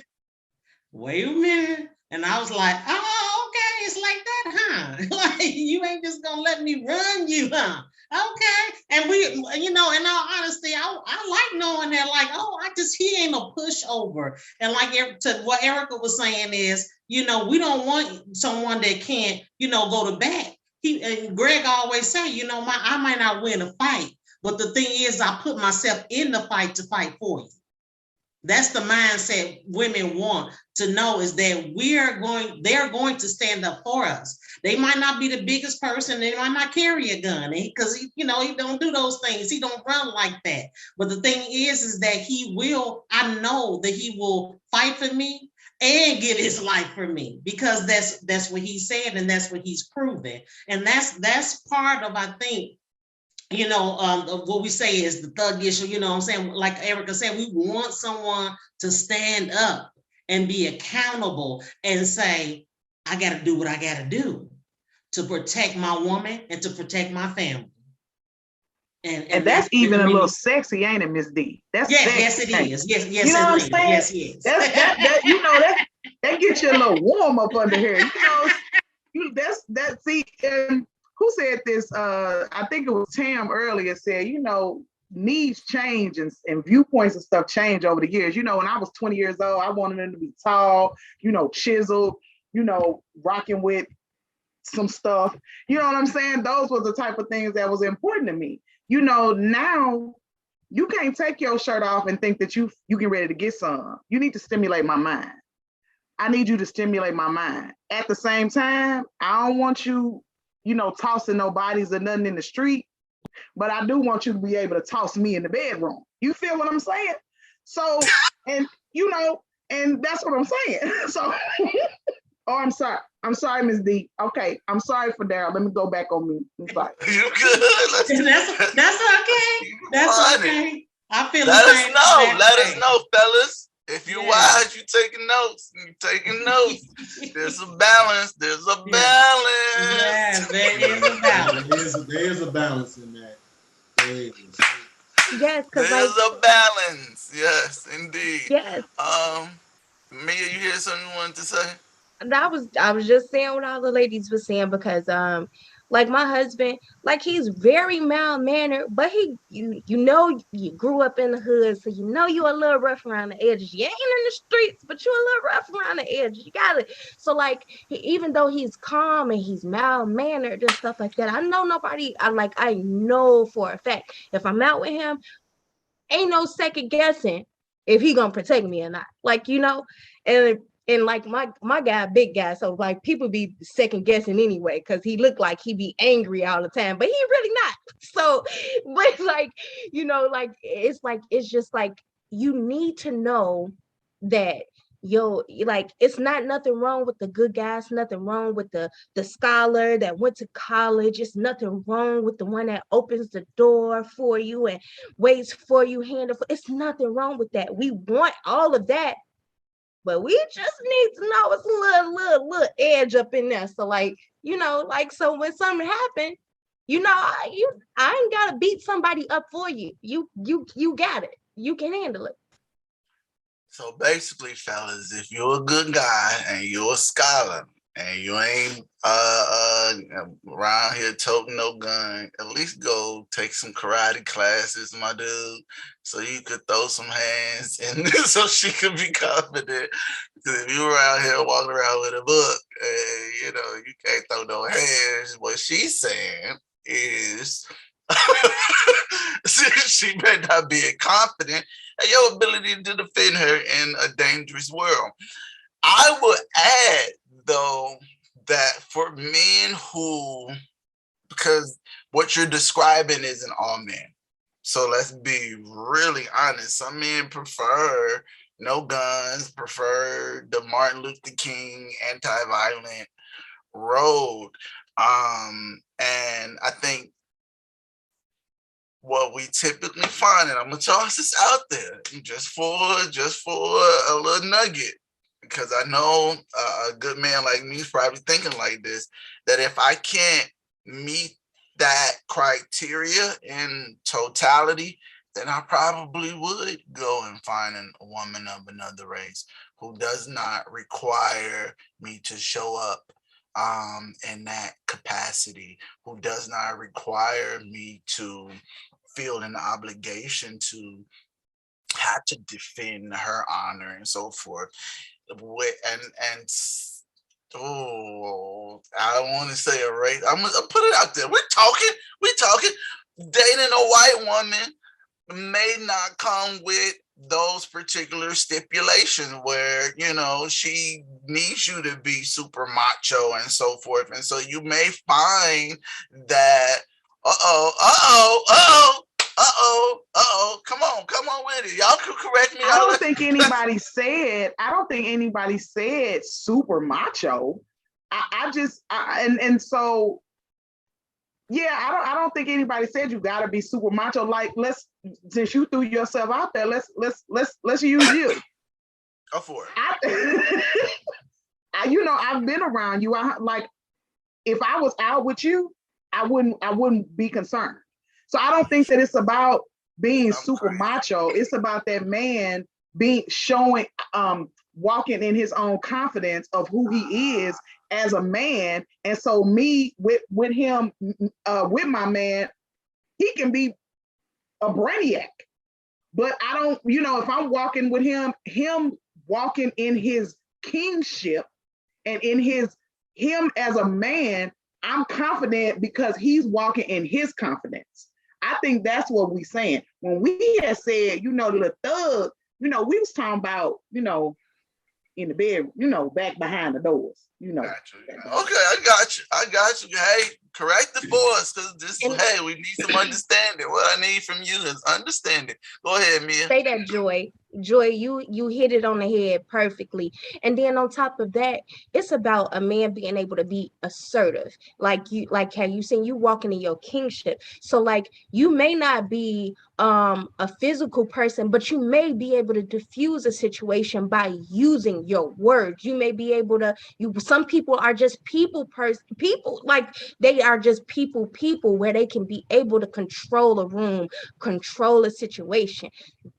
wait a minute. And I was like, oh, okay, it's like that, huh? Like, you ain't just gonna let me run you, huh? Okay. And we, you know, in all honesty, I like knowing that, like, oh, he ain't no pushover. And like to what Erica was saying is, you know, we don't want someone that can't, you know, go to bat. And Greg always say, you know, I might not win a fight, but the thing is, I put myself in the fight to fight for you. That's the mindset women want to know, is that they're going to stand up for us. They might not be the biggest person. They might not carry a gun, because, you know, he don't do those things. He don't run like that. But the thing is that I know that he will fight for me and give his life for me, because that's what he said, and that's what he's proven. And that's part of, I think, you know, what we say is the thug issue, you know what I'm saying? Like Erica said, we want someone to stand up and be accountable and say, I got to do what I got to do to protect my woman and to protect my family. And that's even a little sexy, ain't it, Miss D? That's yes, it is. Yes, you know what I'm saying? Yes. That you know, that gets you a little warm up under here. You know, see, and who said this? I think it was Tam earlier said, you know, needs change and viewpoints and stuff change over the years. You know, when I was 20 years old, I wanted them to be tall, you know, chiseled, you know, rocking with some stuff. You know what I'm saying? Those were the type of things that was important to me. You know, now you can't take your shirt off and think that you get ready to get some. You need to stimulate my mind. I need you to stimulate my mind. At the same time, I don't want you, you know, tossing no bodies or nothing in the street, but I do want you to be able to toss me in the bedroom. You feel what I'm saying? So, and you know, and that's what I'm saying. So, oh, I'm sorry. I'm sorry, Ms. D. Okay, I'm sorry for Daryl. Let me go back on me. I'm sorry. You good? That's okay. That's okay. I feel Let us know, fellas. If you're wise, you taking notes. There's a balance. There's a balance. Yeah, there is a balance. There is a balance in that. Yes, because there's a balance. Yes, indeed. Yes. Mia, you hear something you wanted to say? I was just saying what all the ladies were saying, because Like my husband, like he's very mild-mannered, but you grew up in the hood, so you're a little rough around the edges. You ain't in the streets, but you're a little rough around the edges. You got it. So like, even though he's calm and he's mild-mannered and stuff like that, I know for a fact, if I'm out with him, ain't no second guessing if he gonna protect me or not. Like, and like my guy, big guy, so like people be second guessing anyway, because he looked like he be angry all the time, but he really not. So, but like, it's just like, you need to know that like, it's not nothing wrong with the good guys, nothing wrong with the scholar that went to college. It's nothing wrong with the one that opens the door for you and waits for you, it's nothing wrong with that. We want all of that, but we just need to know it's a little edge up in there. So like, so when something happened, I ain't gotta beat somebody up for you. You got it. You can handle it. So basically, fellas, if you're a good guy and you're a scholar and you ain't around here toting no gun, at least go take some karate classes, my dude, so you could throw some hands and so she could be confident. Because if you're around here walking around with a book and you can't throw no hands, what she's saying is she may not be confident and your ability to defend her in a dangerous world. I would add, though, that for men because what you're describing isn't all men. So let's be really honest. Some men prefer no guns, prefer the Martin Luther King anti-violent road. And I think what we typically find, and I'm gonna toss this out there just for a little nugget, because I know a good man like me is probably thinking like this, that if I can't meet that criteria in totality, then I probably would go and find a woman of another race who does not require me to show up in that capacity, who does not require me to feel an obligation to have to defend her honor and so forth. I don't want to say a race. I'm gonna put it out there. We're talking. Dating a white woman may not come with those particular stipulations where she needs you to be super macho and so forth, and so you may find that come on with it. Y'all can correct me. I don't think anybody said super macho. I don't think anybody said you gotta be super macho. Like, since you threw yourself out there, let's use you. Go for it. I've been around you. If I was out with you, I wouldn't be concerned. So I don't think that it's about being super macho. It's about that man walking in his own confidence of who he is as a man. And so me with him, with my man, he can be a brainiac. But I don't, if I'm walking with him walking in his kingship and in him as a man, I'm confident because he's walking in his confidence. I think that's what we're saying. When we had said, the thug, we was talking about, in the bed, back behind the doors, Gotcha. Okay, I got you. Hey, correct it for us, because we need some understanding. What I need from you is understanding. Go ahead, Mia. Say that, Joy. Joy, you hit it on the head perfectly. And then on top of that, it's about a man being able to be assertive. Like how you saying you walking in your kingship. So like, you may not be a physical person, but you may be able to diffuse a situation by using your words. You may be able to, some people are just people, like they are just people where they can be able to control a room, control a situation.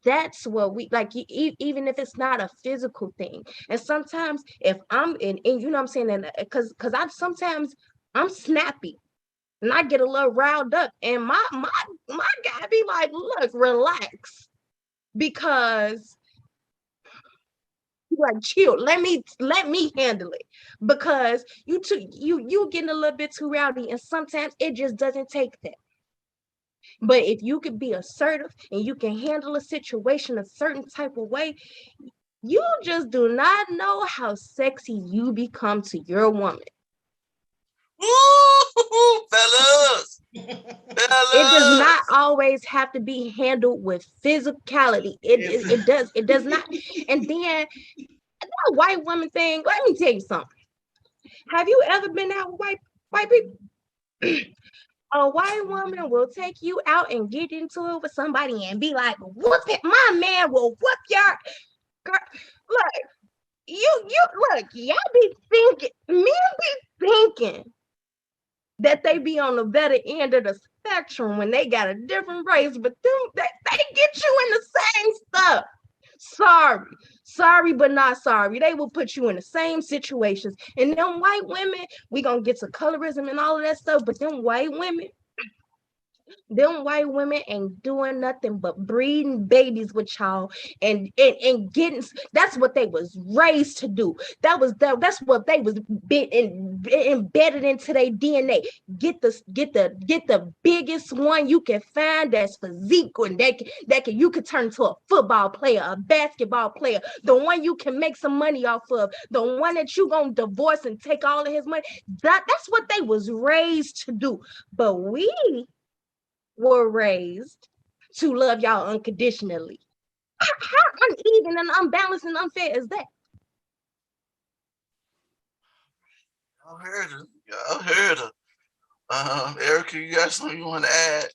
That's what we like, even if it's not a physical thing. And sometimes if I'm in, and what I'm saying, and because I'm snappy. And I get a little riled up, and my guy be like, look, relax. Because like, chill, let me handle it. Because you getting a little bit too rowdy, and sometimes it just doesn't take that. But if you could be assertive and you can handle a situation a certain type of way, you just do not know how sexy you become to your woman. Woo, fellas. It does not always have to be handled with physicality. It does not. And then that white woman thing, let me tell you something. Have you ever been out with white people? A white woman will take you out and get into it with somebody and be like, whoop it, my man will whoop your girl. Look, look, y'all be thinking, men be thinking that they be on the better end of the spectrum when they got a different race, but they get you in the same stuff. Sorry, but not sorry. They will put you in the same situations. And them white women, we gonna get to colorism and all of that stuff, but them white women ain't doing nothing but breeding babies with y'all and getting, that's what they was raised to do. That's what they was embedded into their DNA. Get the biggest one you can find that's physique, and you could turn into a football player, a basketball player, the one you can make some money off of, the one that you gonna divorce and take all of his money. That's what they was raised to do. But we were raised to love y'all unconditionally. How uneven and unbalanced and unfair is that? Y'all heard her. Erica, you got something you want to add?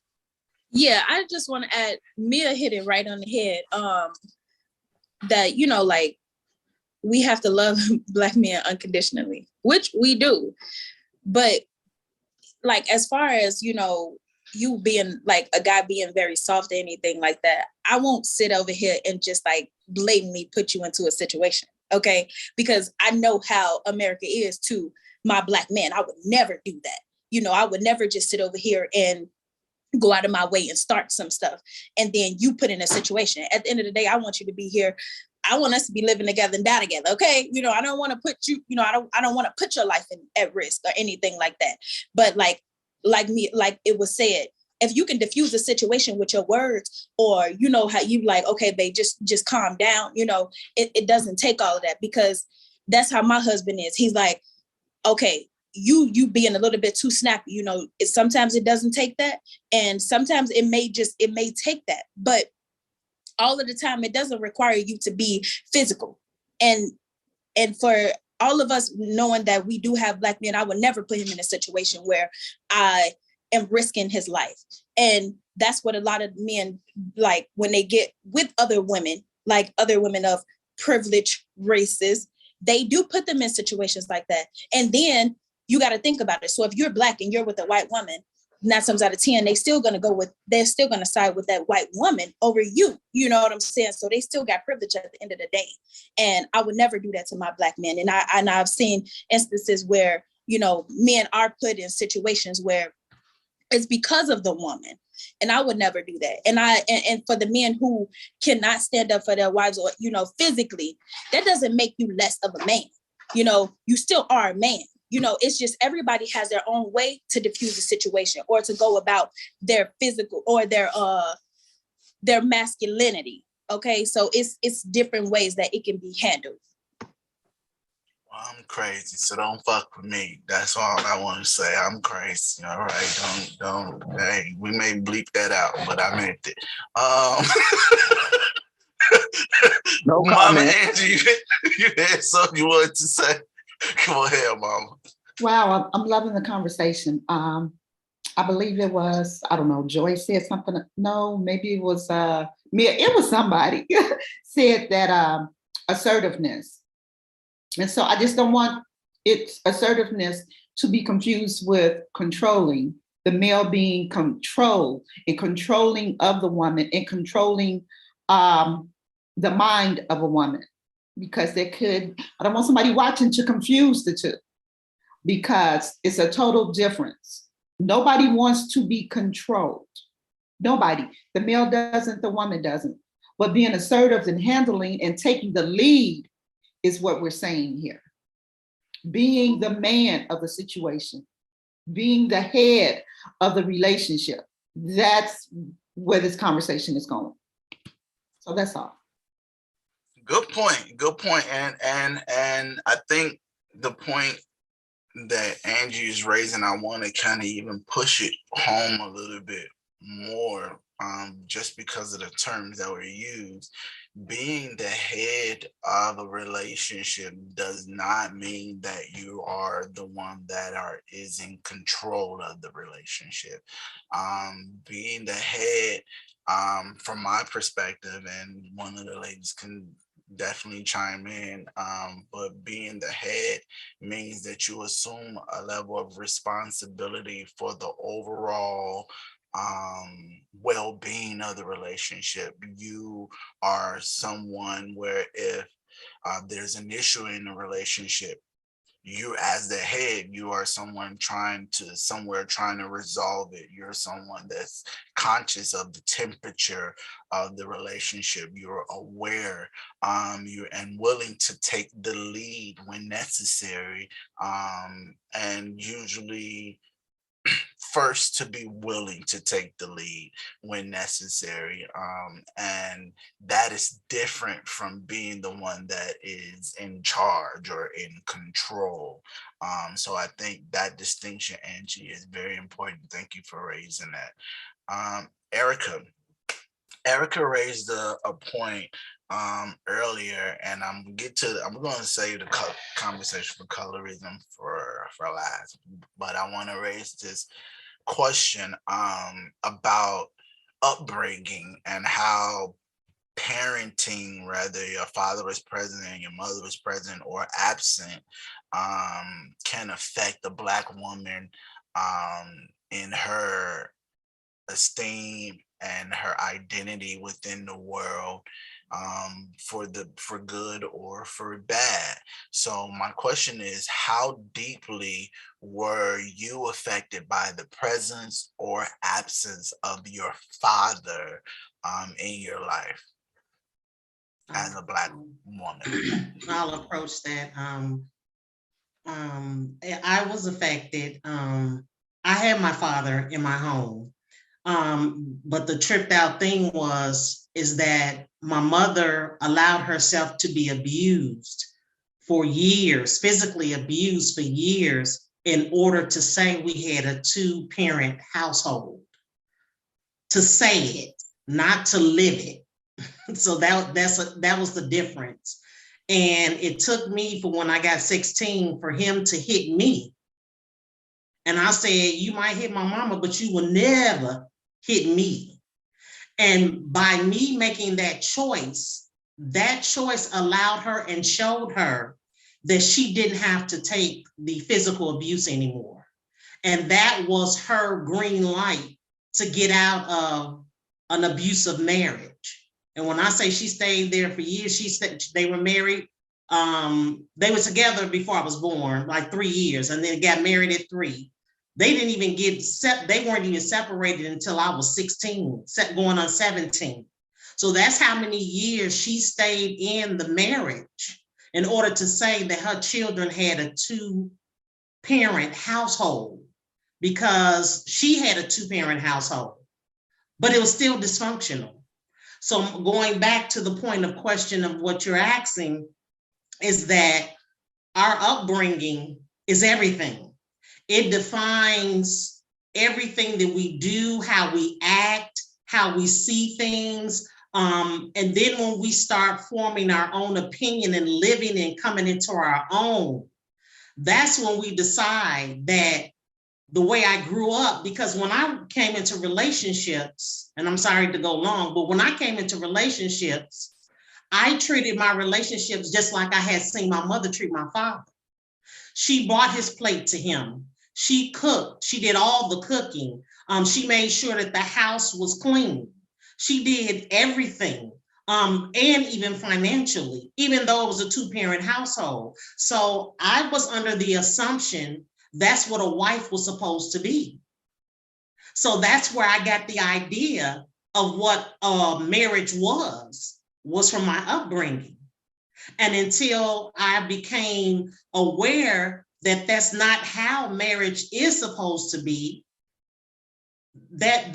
Yeah, I just want to add, Mia hit it right on the head. That, you know, like, we have to love Black men unconditionally, which we do. But like, as far as, you know, you being like a guy being very soft or anything like that, I won't sit over here and just like blatantly put you into a situation, okay? Because I know how America is to my Black men. I would never do that. You know, I would never just sit over here and go out of my way and start some stuff and then you put in a situation. At the end of the day, I want you to be here. I want us to be living together and die together, okay? You know, I don't want to put you, you know, I don't want to put your life at risk or anything like that. But like it was said, if you can diffuse a situation with your words, or, you know, how you like, okay, babe, just calm down. You know, it doesn't take all of that, because that's how my husband is. He's like, okay, you being a little bit too snappy, you know, sometimes it doesn't take that. And sometimes it may take that, but all of the time it doesn't require you to be physical. And for all of us knowing that we do have Black men, I would never put him in a situation where I am risking his life. And that's what a lot of men, like, when they get with other women, like other women of privileged races, they do put them in situations like that. And then you got to think about it. So if you're Black and you're with a white woman, 9 times out of 10, they're still going to side with that white woman over you. You know what I'm saying? So they still got privilege at the end of the day. And I would never do that to my Black men. And I've seen instances where, you know, men are put in situations where it's because of the woman. And I would never do that. And for the men who cannot stand up for their wives, or, you know, physically, that doesn't make you less of a man. You know, you still are a man. You know, it's just everybody has their own way to diffuse a situation or to go about their physical or their masculinity. Okay, so it's different ways that it can be handled. Well, I'm crazy, so don't fuck with me. That's all I want to say. I'm crazy. All right, don't. Hey, we may bleep that out, but I meant it. No Mama comment. Angie, you had something you wanted to say? Go ahead, Mama. Wow, I'm loving the conversation. I believe it was, I don't know, Joy said something. No, maybe it was Mia. It was somebody said that assertiveness. And so I just don't want its assertiveness to be confused with controlling, the male being controlled and controlling of the woman and controlling the mind of a woman. Because I don't want somebody watching to confuse the two, because it's a total difference. Nobody wants to be controlled. Nobody. The male doesn't, the woman doesn't. But being assertive and handling and taking the lead is what we're saying here. Being the man of the situation, being the head of the relationship. That's where this conversation is going. So that's all. Good point. Good point. And I think the point that Angie is raising, I want to kind of even push it home a little bit more, just because of the terms that were used. Being the head of a relationship does not mean that you are the one that is in control of the relationship. Being the head, from my perspective, and one of the ladies can definitely chime in, but being the head means that you assume a level of responsibility for the overall well-being of the relationship. You are someone where if there's an issue in the relationship, you as the head, you are someone trying to resolve it. You're someone that's conscious of the temperature of the relationship. You're aware, and willing to take the lead when necessary, and usually first to be willing to take the lead when necessary. And that is different from being the one that is in charge or in control. So I think that distinction, Angie, is very important. Thank you for raising that. Erica raised a point earlier, and I'm going to save the conversation for colorism for last, but I want to raise this question about upbringing and how parenting, whether your father is present and your mother is present or absent, can affect the Black woman in her esteem and her identity within the world, for good or for bad. So my question is, how deeply were you affected by the presence or absence of your father in your life as a Black woman? I'll approach that. I was affected. I had my father in my home. But the tripped out thing is that my mother allowed herself to be abused for years, physically abused for years, in order to say we had a 2-parent household. To say it, not to live it. So that was the difference. And it took me for when I got 16 for him to hit me. And I said, you might hit my mama, but you will never hit me. And by me making that choice allowed her and showed her that she didn't have to take the physical abuse anymore. And that was her green light to get out of an abusive marriage. And when I say she stayed there for years, they were married. They were together before I was born, like 3 years, and then got married at 3. They didn't even they weren't even separated until I was 16, going on 17. So that's how many years she stayed in the marriage in order to say that her children had a 2-parent household, because she had a 2-parent household, but it was still dysfunctional. So going back to the point of question of what you're asking, is that our upbringing is everything. It defines everything that we do, how we act, how we see things. And then when we start forming our own opinion and living and coming into our own, that's when we decide that the way I grew up, because when I came into relationships, and I'm sorry to go long, but when I came into relationships, I treated my relationships just like I had seen my mother treat my father. She brought his plate to him. She cooked. She did all the cooking. She made sure that the house was clean. She did everything, and even financially, even though it was a 2-parent household. So I was under the assumption that's what a wife was supposed to be. So that's where I got the idea of what marriage was from my upbringing. And until I became aware that that's not how marriage is supposed to be, that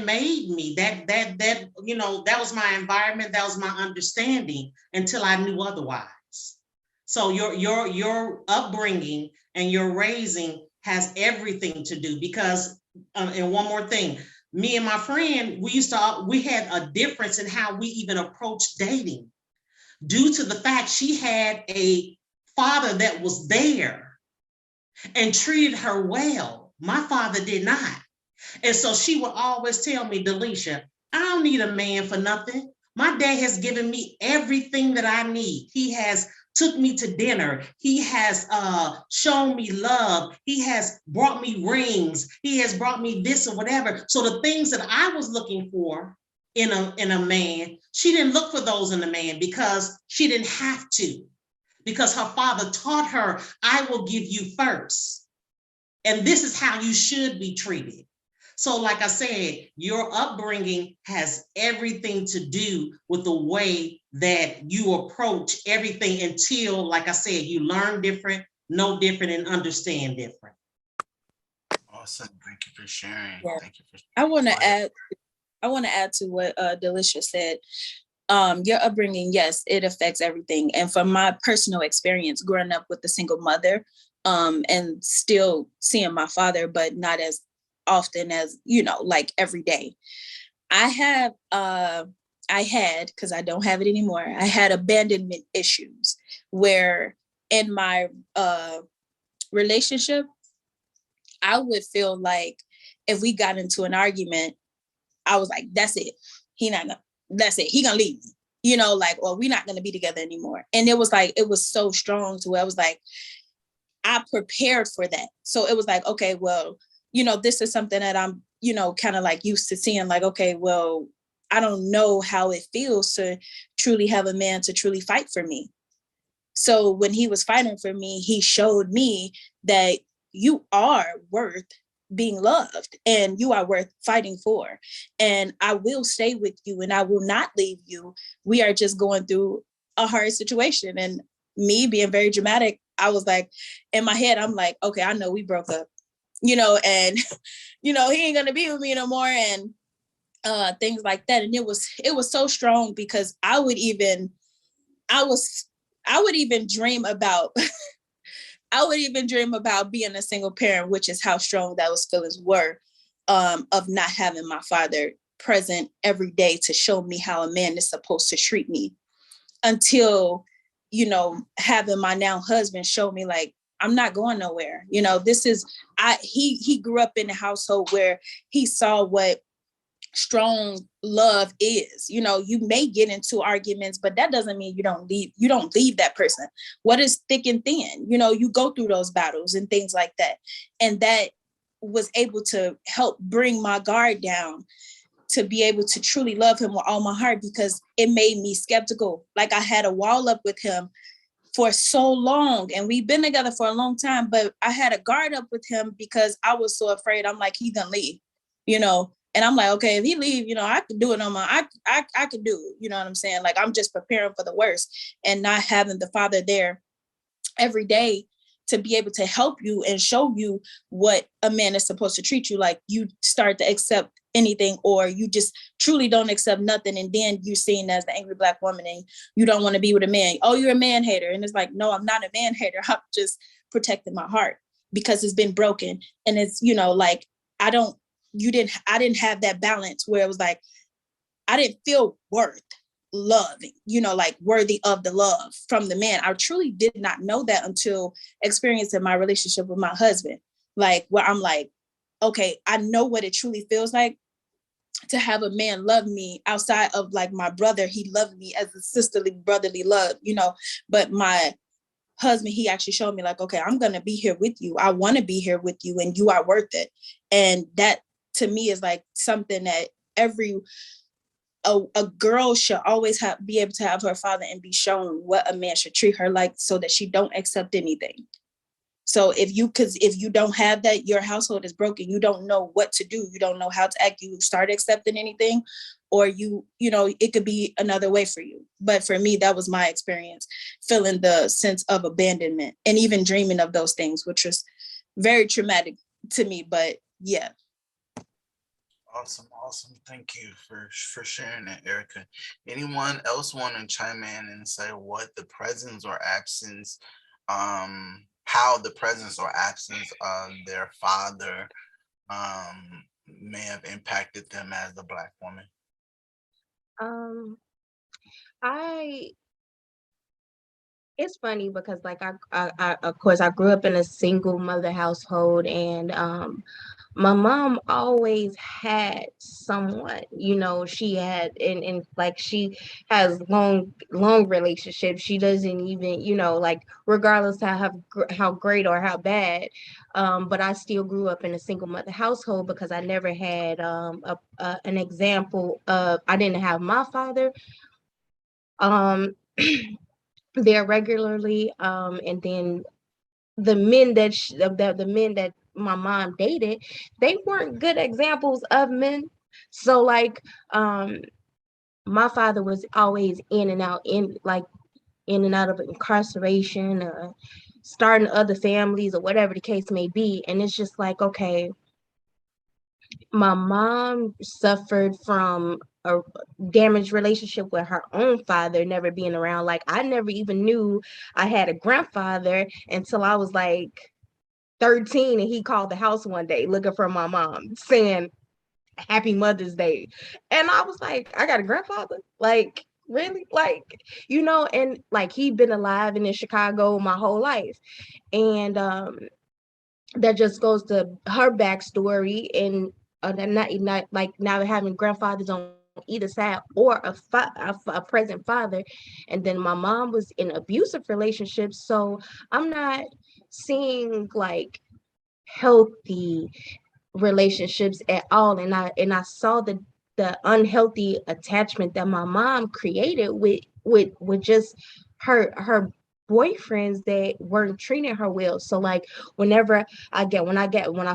made me, that you know, that was my environment, that was my understanding until I knew otherwise. So your upbringing and your raising has everything to do, because and one more thing, me and my friend, we had a difference in how we even approached dating, due to the fact she had a father that was there and treated her well. My father did not. And so she would always tell me, Delisha, I don't need a man for nothing. My dad has given me everything that I need. He has took me to dinner. He has shown me love. He has brought me rings. He has brought me this or whatever. So the things that I was looking for in a man, she didn't look for those in a man because she didn't have to, because her father taught her, I will give you first. And this is how you should be treated. So like I said, your upbringing has everything to do with the way that you approach everything until, like I said, you learn different, know different, and understand different. Awesome. Thank you for sharing. Yeah. Thank you for sharing. I want to add to what Delisha said. Your upbringing, yes, it affects everything. And from my personal experience, growing up with a single mother, and still seeing my father, but not as often as, you know, like every day. I had, because I don't have it anymore, I had abandonment issues where in my relationship, I would feel like if we got into an argument, I was like, that's it. He gonna leave me, you know, like, or we're not gonna be together anymore. And it was like, it was so strong to where I was like, I prepared for that. So it was like, okay, well, you know, this is something that I'm, you know, kind of like used to seeing, like, okay, well, I don't know how it feels to truly have a man to truly fight for me. So when he was fighting for me, he showed me that you are worth being loved and you are worth fighting for. And I will stay with you and I will not leave you. We are just going through a hard situation. And me being very dramatic, I was like, in my head, I'm like, okay, I know we broke up, you know, and, you know, he ain't gonna be with me no more, and things like that. And it was so strong because I would even dream about, I would even dream about being a single parent, which is how strong those feelings were, of not having my father present every day to show me how a man is supposed to treat me, until, you know, having my now husband show me like, I'm not going nowhere. You know, he grew up in a household where he saw what strong love is. You know, you may get into arguments, but that doesn't mean you don't leave that person. What is thick and thin? You know, you go through those battles and things like that. And that was able to help bring my guard down to be able to truly love him with all my heart, because it made me skeptical. Like I had a wall up with him for so long, and we've been together for a long time, but I had a guard up with him because I was so afraid. I'm like, he's gonna leave, you know? And I'm like, okay, if he leave, you know, I could do it on my, I could do it. You know what I'm saying? Like, I'm just preparing for the worst, and not having the father there every day to be able to help you and show you what a man is supposed to treat you like. You start to accept anything, or you just truly don't accept nothing. And then you're seen as the angry Black woman and you don't want to be with a man. Oh, you're a man hater. And it's like, no, I'm not a man hater. I'm just protecting my heart because it's been broken. And it's, you know, like, I didn't have that balance where it was like, I didn't feel worth loving, you know, like worthy of the love from the man. I truly did not know that until experiencing my relationship with my husband. Like, where I'm like, okay, I know what it truly feels like to have a man love me outside of like my brother. He loved me as a sisterly, brotherly love, you know, but my husband, he actually showed me like, okay, I'm going to be here with you. I want to be here with you, and you are worth it. And that to me is like something that a girl should always be able to have her father and be shown what a man should treat her like, so that she don't accept anything. So if you don't have that, your household is broken. You don't know what to do. You don't know how to act. You start accepting anything, or it could be another way for you. But for me, that was my experience, feeling the sense of abandonment and even dreaming of those things, which was very traumatic to me. But yeah. Awesome. Thank you for sharing that, Erica. Anyone else want to chime in and say what the presence or absence, how the presence or absence of their father may have impacted them as a Black woman? It's funny because like I of course I grew up in a single mother household, and my mom always had someone, she had, and like she has long relationships. She doesn't even, like, regardless of how great or how bad, but I still grew up in a single mother household because I never had an example of, I didn't have my father there regularly, and then the men that the men that my mom dated, they weren't good examples of men. So like my father was always in and out of incarceration, starting other families, or whatever the case may be. And it's just like, okay, my mom suffered from a damaged relationship with her own father never being around. Like, I never even knew I had a grandfather until I was like 13, and he called the house one day looking for my mom, saying Happy Mother's Day. And I was like, I got a grandfather? Like, really? Like, and like, he'd been alive and in Chicago my whole life. And that just goes to her backstory, and not like now having grandfathers on either side, or a present father. And then my mom was in abusive relationships, so I'm not seeing like healthy relationships at all. And I saw the unhealthy attachment that my mom created with just her boyfriends that weren't treating her well. So like when I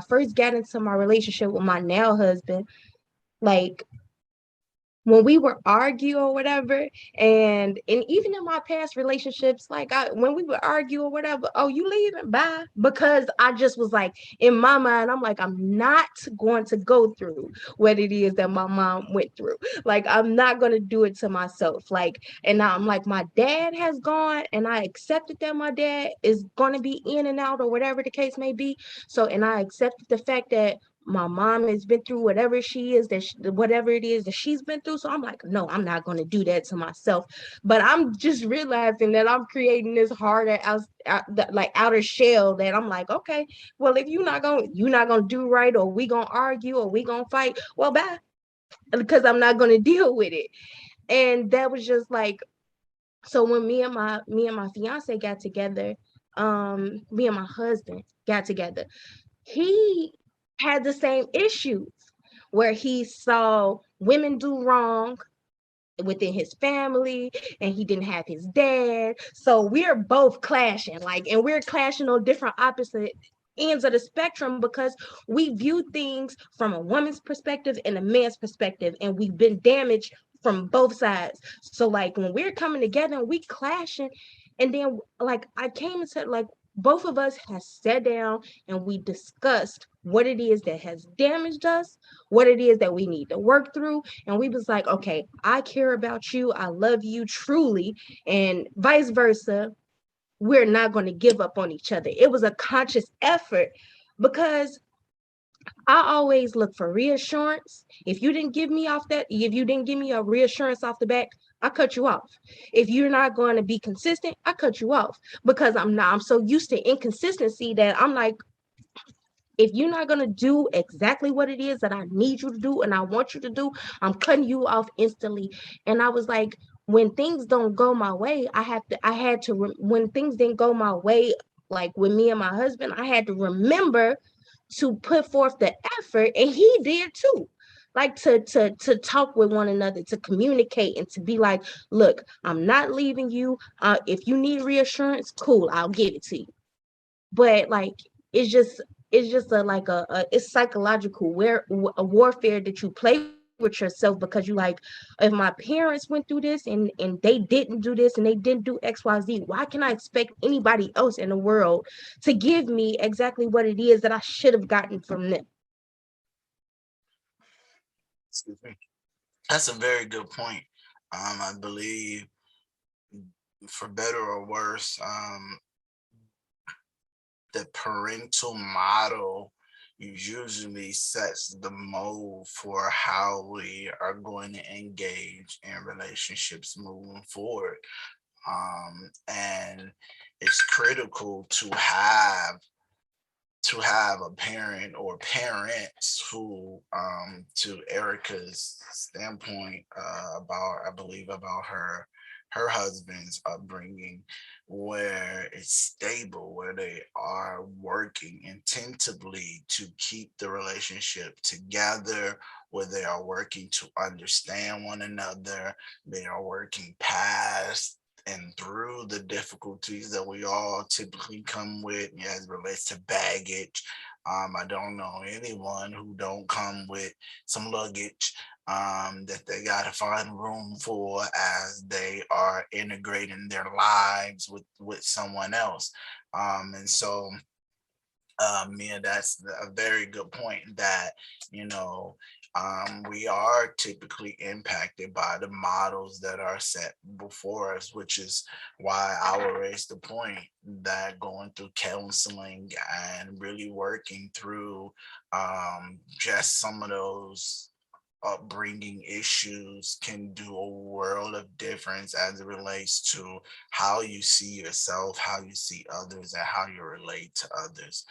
first got into my relationship with my now husband, like when we would argue or whatever, and even in my past relationships, like when we would argue or whatever, oh, you leaving? Bye. Because I just was like, in my mind, I'm like, I'm not going to go through what it is that my mom went through. Like, I'm not going to do it to myself. Like, and now I'm like, my dad has gone, and I accepted that my dad is going to be in and out, or whatever the case may be. So, and I accepted the fact that my mom has been through whatever whatever it is that she's been through. So I'm like, no, I'm not going to do that to myself. But I'm just realizing that I'm creating this harder outer shell, that I'm like, okay, well, if you're not going to do right, or we going to argue, or we going to fight, well, bye, because I'm not going to deal with it. And that was just like, so when me and my fiance got together, me and my husband got together, he had the same issues where he saw women do wrong within his family, and he didn't have his dad. So we're both clashing, and we're clashing on different opposite ends of the spectrum, because we view things from a woman's perspective and a man's perspective, and we've been damaged from both sides. So like when we're coming together and we clashing, and then like I came and said, like, both of us has sat down and we discussed what it is that has damaged us, what it is that we need to work through. And we was like, okay, I care about you, I love you truly, and vice versa. We're not going to give up on each other. It was a conscious effort, because I always look for reassurance. If you didn't give me a reassurance off the back, I cut you off. If you're not going to be consistent, I cut you off, because I'm so used to inconsistency that I'm like, if you're not going to do exactly what it is that I need you to do and I want you to do, I'm cutting you off instantly. And I was like, when things don't go my way, when things didn't go my way, like with me and my husband, I had to remember to put forth the effort, and he did too. Like to talk with one another, to communicate, and to be like, look, I'm not leaving you. If you need reassurance, cool, I'll give it to you. but like it's just it's psychological a warfare that you play with yourself, because you like, if my parents went through this and they didn't do this and they didn't do XYZ, why can I expect anybody else in the world to give me exactly what it is that I should have gotten from them? Excuse me. That's a very good point. I believe, for better or worse, the parental model usually sets the mold for how we are going to engage in relationships moving forward. And it's critical to have a parent or parents who, to Erica's standpoint, about her husband's upbringing, where it's stable, where they are working intensively to keep the relationship together, where they are working to understand one another, they are working past and through the difficulties that we all typically come with as it relates to baggage. I don't know anyone who don't come with some luggage that they got to find room for as they are integrating their lives with someone else. And so, Mia, that's a very good point, that, we are typically impacted by the models that are set before us, which is why I will raise the point that going through counseling and really working through just some of those upbringing issues can do a world of difference as it relates to how you see yourself, how you see others, and how you relate to others.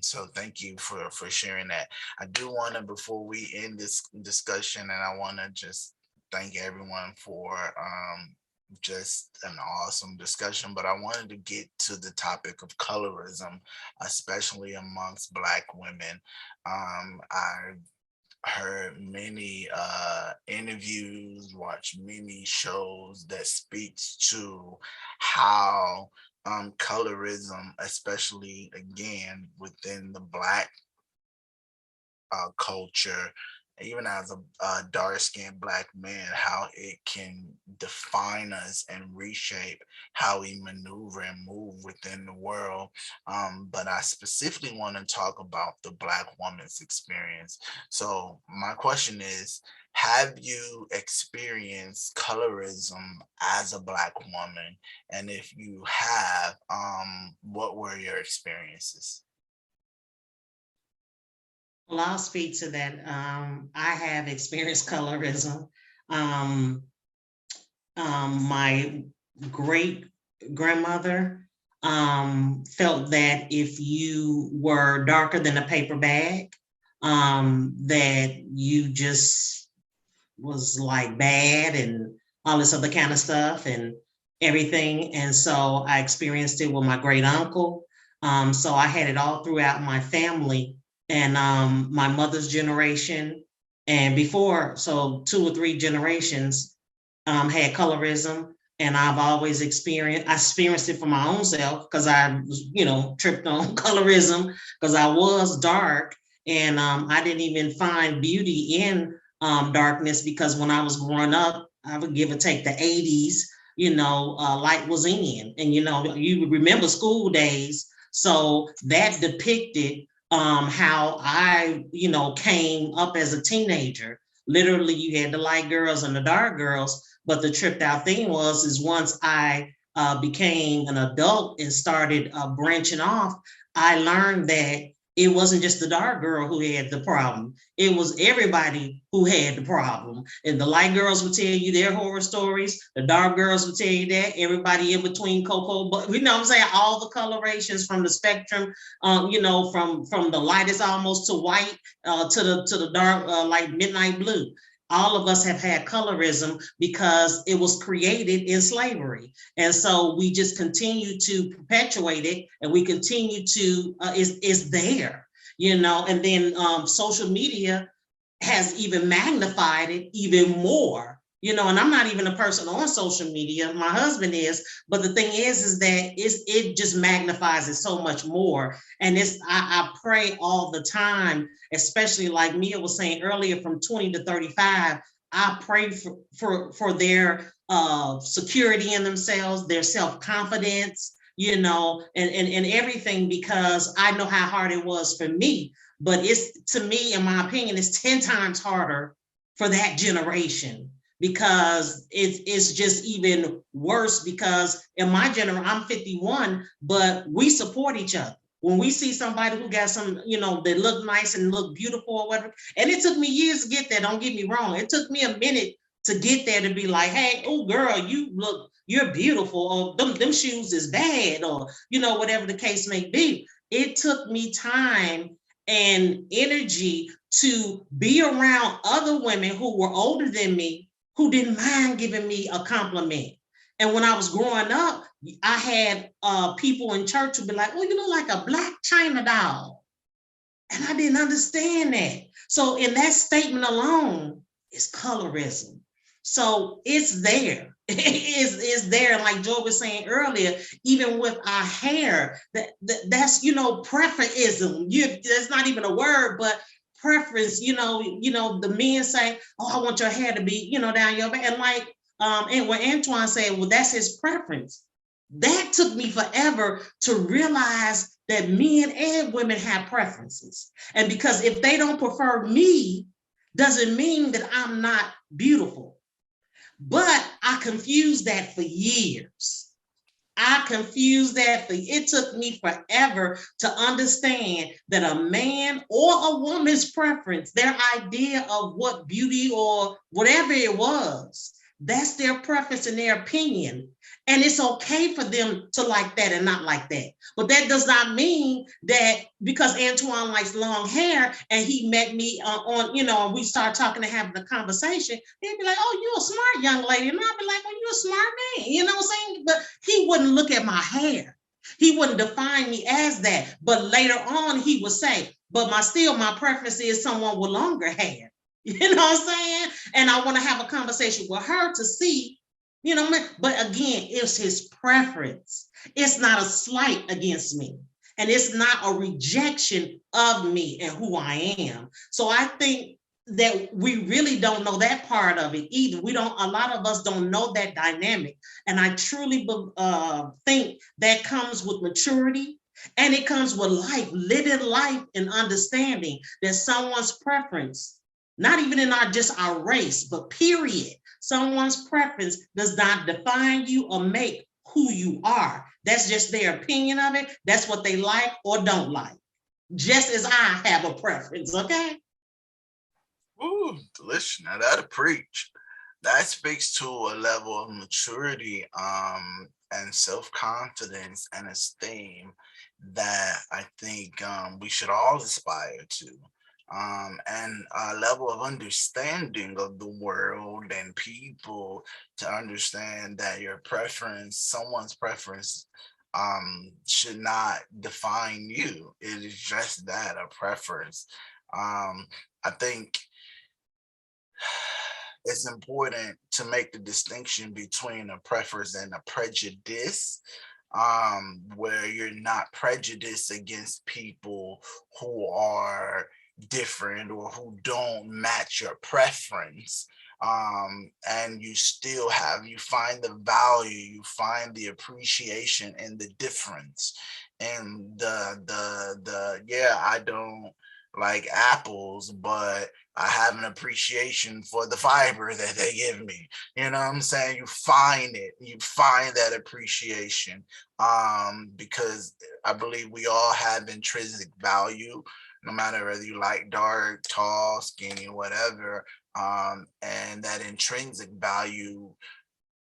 So thank you for sharing that. I do want to, before we end this discussion, and I want to just thank everyone for just an awesome discussion, but I wanted to get to the topic of colorism, especially amongst Black women. I heard many interviews, watched many shows that speaks to how colorism, especially again within the Black culture, even as a dark-skinned Black man, how it can define us and reshape how we maneuver and move within the world. But I specifically want to talk about the Black woman's experience. So my question is, have you experienced colorism as a Black woman? And if you have, what were your experiences? Well, I'll speak to that. I have experienced colorism. My great grandmother felt that if you were darker than a paper bag, that you just was like bad and all this other kind of stuff and everything. And so I experienced it with my great uncle. So I had it all throughout my family. And my mother's generation and before, so 2 or 3 generations had colorism, and I've always experienced it for my own self, because I was, tripped on colorism because I was dark, and I didn't even find beauty in darkness, because when I was growing up, I would give or take the 80s, light was in, and you remember school days, so that depicted how I, came up as a teenager. Literally, you had the light girls and the dark girls, but the tripped out thing is once I became an adult and started branching off, I learned that it wasn't just the dark girl who had the problem. It was everybody who had the problem. And the light girls would tell you their horror stories. The dark girls would tell you that. Everybody in between Coco, but what I'm saying, all the colorations from the spectrum, from the lightest almost to white to the dark, like midnight blue. All of us have had colorism because it was created in slavery. And so we just continue to perpetuate it, and we continue to, it's there, and then social media has even magnified it even more. You know, and I'm not even a person on social media. My husband is, but the thing is that it just magnifies it so much more. And I pray all the time, especially like Mia was saying earlier, from 20 to 35. I pray for their security in themselves, their self-confidence, you know, and everything, because I know how hard it was for me. But it's, to me, in my opinion, it's 10 times harder for that generation, because it's just even worse, because in my generation, I'm 51, but we support each other. When we see somebody who got some, you know, that look nice and look beautiful or whatever, and it took me years to get there, don't get me wrong. It took me a minute to get there, to be like, hey, oh girl, you're beautiful, or them shoes is bad, or, you know, whatever the case may be. It took me time and energy to be around other women who were older than me, who didn't mind giving me a compliment. And when I was growing up, I had people in church who be like, oh, you look like a black China doll. And I didn't understand that. So in that statement alone is colorism. So it's there. It's there. And like Joe was saying earlier, even with our hair, that's, you know, preferenceism. That's not even a word, but preference. You know, the men say, oh, I want your hair to be, you know, down your back. And like, and when Antwan said, well, that's his preference. That took me forever to realize that men and women have preferences. And because if they don't prefer me, doesn't mean that I'm not beautiful. But I confused that for years. It took me forever to understand that a man or a woman's preference, their idea of what beauty or whatever it was, that's their preference and their opinion. And it's okay for them to like that and not like that. But that does not mean that because Antwan likes long hair and he met me on, you know, and we start talking and having a conversation, he'd be like, oh, you're a smart young lady. And I'd be like, well, you're a smart man. You know what I'm saying? But he wouldn't look at my hair. He wouldn't define me as that. But later on, he would say, but my preference is someone with longer hair. You know what I'm saying? And I want to have a conversation with her to see, you know, but again, it's his preference. It's not a slight against me. And it's not a rejection of me and who I am. So I think that we really don't know that part of it either. A lot of us don't know that dynamic. And I truly think that comes with maturity, and it comes with life, living life and understanding that someone's preference, not even in just our race, but period, someone's preference does not define you or make who you are. That's just their opinion of it. That's what they like or don't like. Just as I have a preference, okay? Ooh, Delisha, now that'll preach. That speaks to a level of maturity and self-confidence and esteem that I think we should all aspire to. And a level of understanding of the world and people, to understand that your preference, someone's preference, should not define you. It is just that, a preference. I think it's important to make the distinction between a preference and a prejudice, where you're not prejudiced against people who are different or who don't match your preference, and you find the value, you find the appreciation in the difference, and I don't like apples, but I have an appreciation for the fiber that they give me. You know what I'm saying? You find that appreciation, because I believe we all have intrinsic value, no matter whether you like dark, tall, skinny, whatever, and that intrinsic value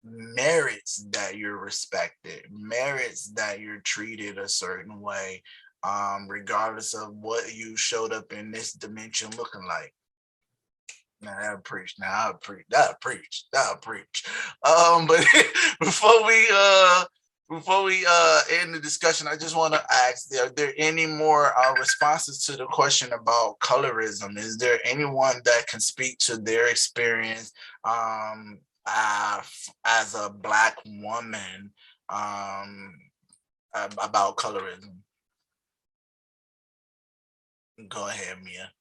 merits that you're respected, merits that you're treated a certain way, regardless of what you showed up in this dimension looking like. Now that'll preach. But before we before we end the discussion, I just want to ask: are there any more responses to the question about colorism? Is there anyone that can speak to their experience as a Black woman about colorism? Go ahead, Mia.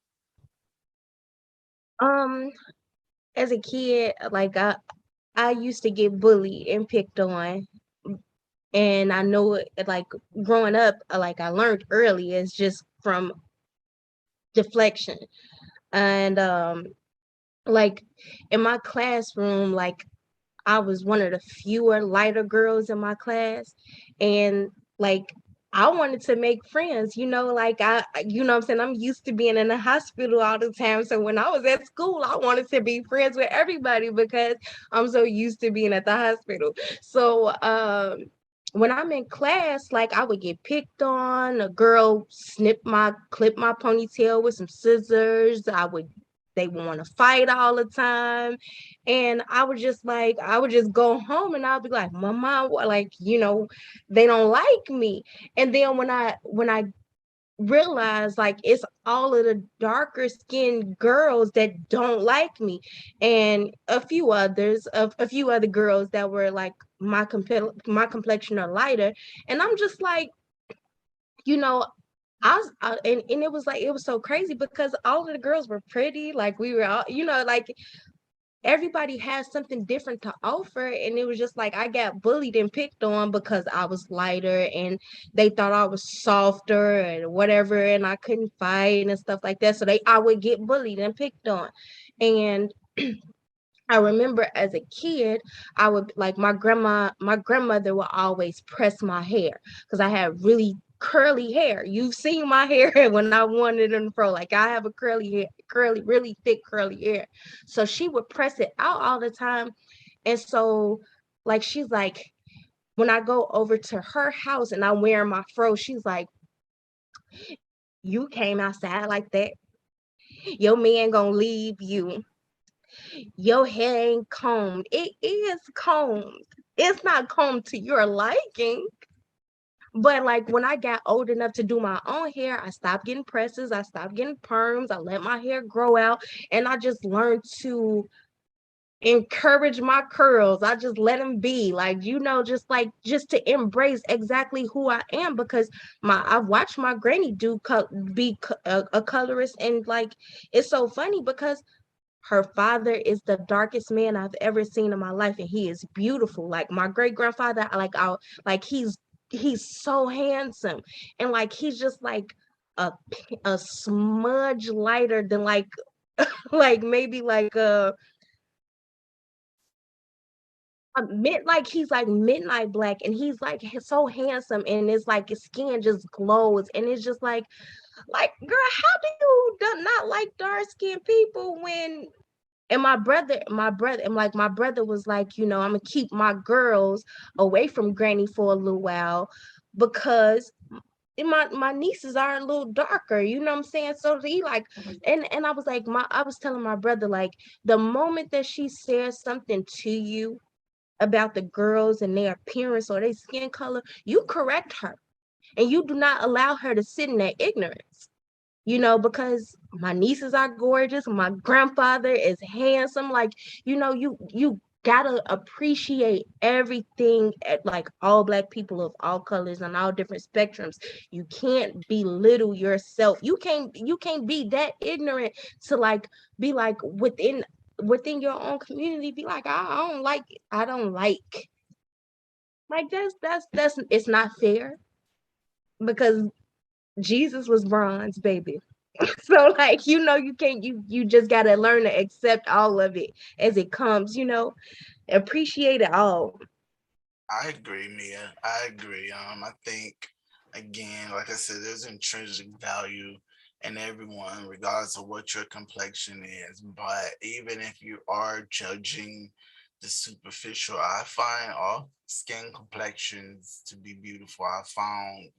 As a kid, like I used to get bullied and picked on, and I know it, like growing up, like I learned early, it's just from deflection. And like in my classroom, like I was one of the fewer lighter girls in my class, and like I wanted to make friends, like I'm saying, I'm used to being in the hospital all the time. So when I was at school, I wanted to be friends with everybody because I'm so used to being at the hospital. So when I'm in class, like I would get picked on, a girl clip my ponytail with some scissors. They would want to fight all the time. And I would just go home and I'll be like, my mom, like, they don't like me. And then when I realized like it's all of the darker skinned girls that don't like me, and a few other girls that were like my complexion or lighter. And I'm just like, and it was so crazy because all of the girls were pretty, like we were all, like everybody has something different to offer. And it was just like I got bullied and picked on because I was lighter and they thought I was softer and whatever, and I couldn't fight and stuff like that. So I would get bullied and picked on. And I remember as a kid, I would like my grandmother would always press my hair because I had really curly hair. You've seen my hair when I wanted in the fro. Like I have a really thick curly hair. So she would press it out all the time. And so like she's like, when I go over to her house and I'm wearing my fro, she's like, you came outside like that. Your man gonna leave you. Your hair ain't combed. It is combed. It's not combed to your liking. But like when I got old enough to do my own hair, I stopped getting presses. I stopped getting perms. I let my hair grow out. And I just learned to encourage my curls. I just let them be like, just to embrace exactly who I am, because I've watched my granny be a colorist. And like, it's so funny because her father is the darkest man I've ever seen in my life, and he is beautiful. Like my great grandfather, he's so handsome, and like he's just like a smudge lighter than like like maybe like he's like midnight black, and he's like so handsome, and it's like his skin just glows, and it's just like girl, how do you not like dark skinned people when. And my brother was like, I'm gonna keep my girls away from granny for a little while because my nieces are a little darker, you know what I'm saying? So he like, and I was like, I was telling my brother, like, the moment that she says something to you about the girls and their appearance or their skin color, you correct her, and you do not allow her to sit in that ignorance. Because my nieces are gorgeous. My grandfather is handsome. Like, you gotta appreciate everything at like all Black people of all colors and all different spectrums. You can't belittle yourself. You can't be that ignorant to like be like within your own community, be like, I don't like it. I don't like. Like that's it's not fair because Jesus was bronze, baby. So like, you can't, you just gotta learn to accept all of it as it comes, appreciate it all. I agree, Mia. I agree. I think again, like I said, there's intrinsic value in everyone, regardless of what your complexion is. But even if you are judging the superficial, I find all skin complexions to be beautiful. I found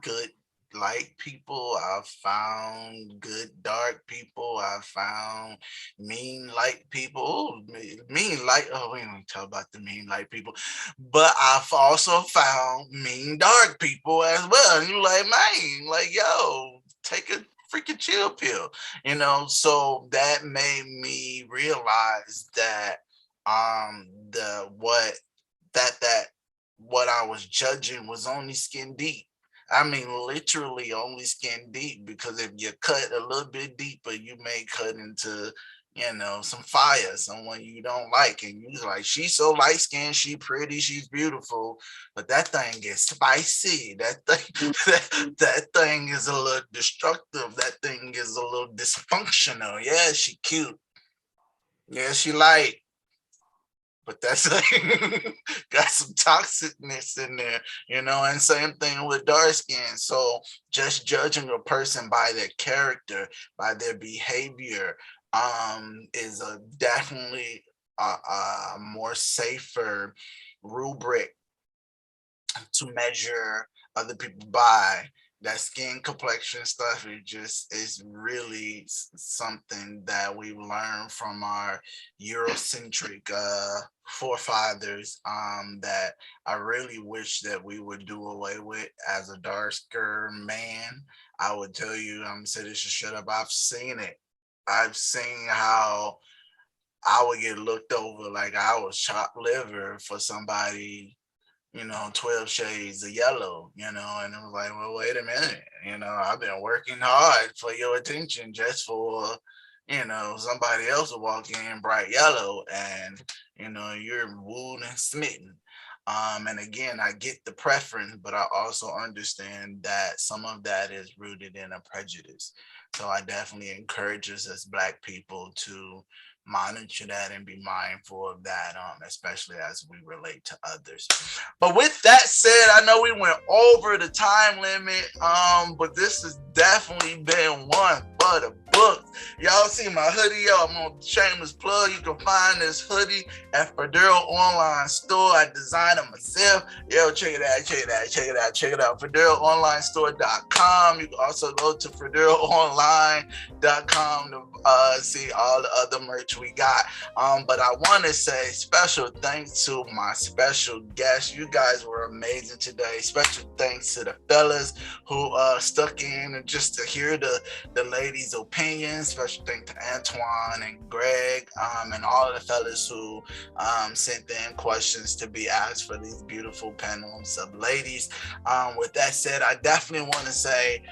good light people. I've found good dark people. I've found mean light people. Oh, mean light. Oh, we don't talk about the mean light people. But I've also found mean dark people as well. And you're like, man, like, yo, take a freaking chill pill, you know? So that made me realize that what I was judging was only skin deep. I mean, literally only skin deep, because if you cut a little bit deeper, you may cut into, you know, some fire, someone you don't like. And you're like, she's so light skinned, she pretty, she's beautiful, but that thing is spicy. That thing, that thing is a little destructive. That thing is a little dysfunctional. Yeah, she cute. Yeah, she light. But that's like got some toxicness in there, you know, and same thing with dark skin. So just judging a person by their character, by their behavior, is a definitely a more safer rubric to measure other people by. That skin complexion stuff is really something that we learned from our Eurocentric forefathers, that I really wish that we would do away with. As a darker man, I would tell you, I'm saying this, shut up. I've seen it. I've seen how I would get looked over like I was chopped liver for somebody, you know, 12 shades of yellow, you know, and it was like, well, wait a minute, you know, I've been working hard for your attention just for, you know, somebody else to walk in bright yellow and, you know, you're wooed and smitten. And again, I get the preference, but I also understand that some of that is rooted in a prejudice. So I definitely encourage us as Black people to monitor that and be mindful of that, especially as we relate to others. But with that said, I know we went over the time limit, but this has definitely been one for the books. Y'all see my hoodie, yo, I'm on shameless plug. You can find this hoodie at Federo Online Store. I designed it myself. Yo, check it out, check it out, check it out, check it out. FederoOnlineStore.com. You can also go to FederoOnline.com to see all the other merch we got. But I want to say special thanks to my special guests. You guys were amazing today. Special thanks to the fellas who stuck in and just to hear the ladies' opinions. Special thanks to Antwan and Greg, and all of the fellas who sent in questions to be asked for these beautiful panels of ladies. With that said, I definitely want to say,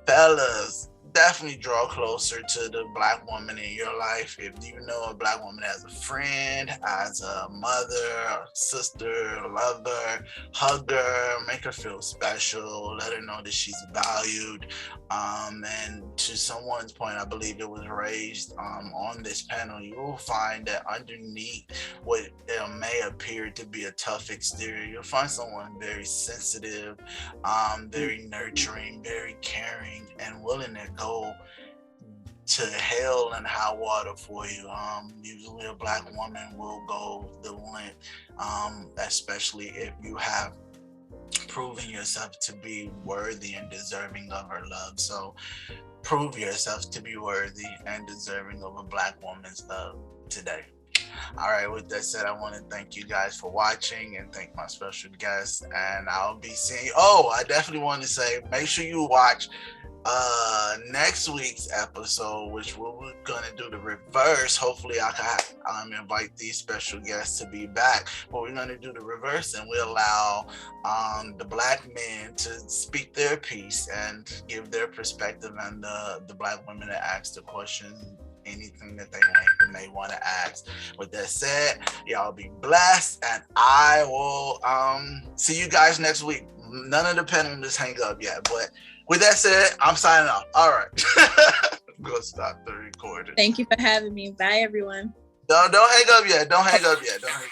fellas, definitely draw closer to the Black woman in your life. If you know a Black woman as a friend, as a mother, a sister, a lover, hug her, make her feel special, let her know that she's valued. And to someone's point, I believe it was raised on this panel, you will find that underneath what may appear to be a tough exterior, you'll find someone very sensitive, very nurturing, very caring, and willing to go to hell and high water for you. Usually a Black woman will go the length, especially if you have proven yourself to be worthy and deserving of her love. So prove yourself to be worthy and deserving of a Black woman's love today. All right, with that said, I want to thank you guys for watching and thank my special guests, and I'll be seeing you. Oh, I definitely want to say, make sure you watch next week's episode, which we're gonna do the reverse. Hopefully I can invite these special guests to be back, but we're gonna do the reverse and we allow the Black men to speak their piece and give their perspective, and the Black women to ask the questions, anything that they may want to ask. With that said, y'all be blessed, and I will see you guys next week. None of the panelists hang up yet, but with that said, I'm signing off. All right. I'm gonna stop the recording. Thank you for having me. Bye, everyone. Don't hang up yet. Don't hang up yet. Don't hang up.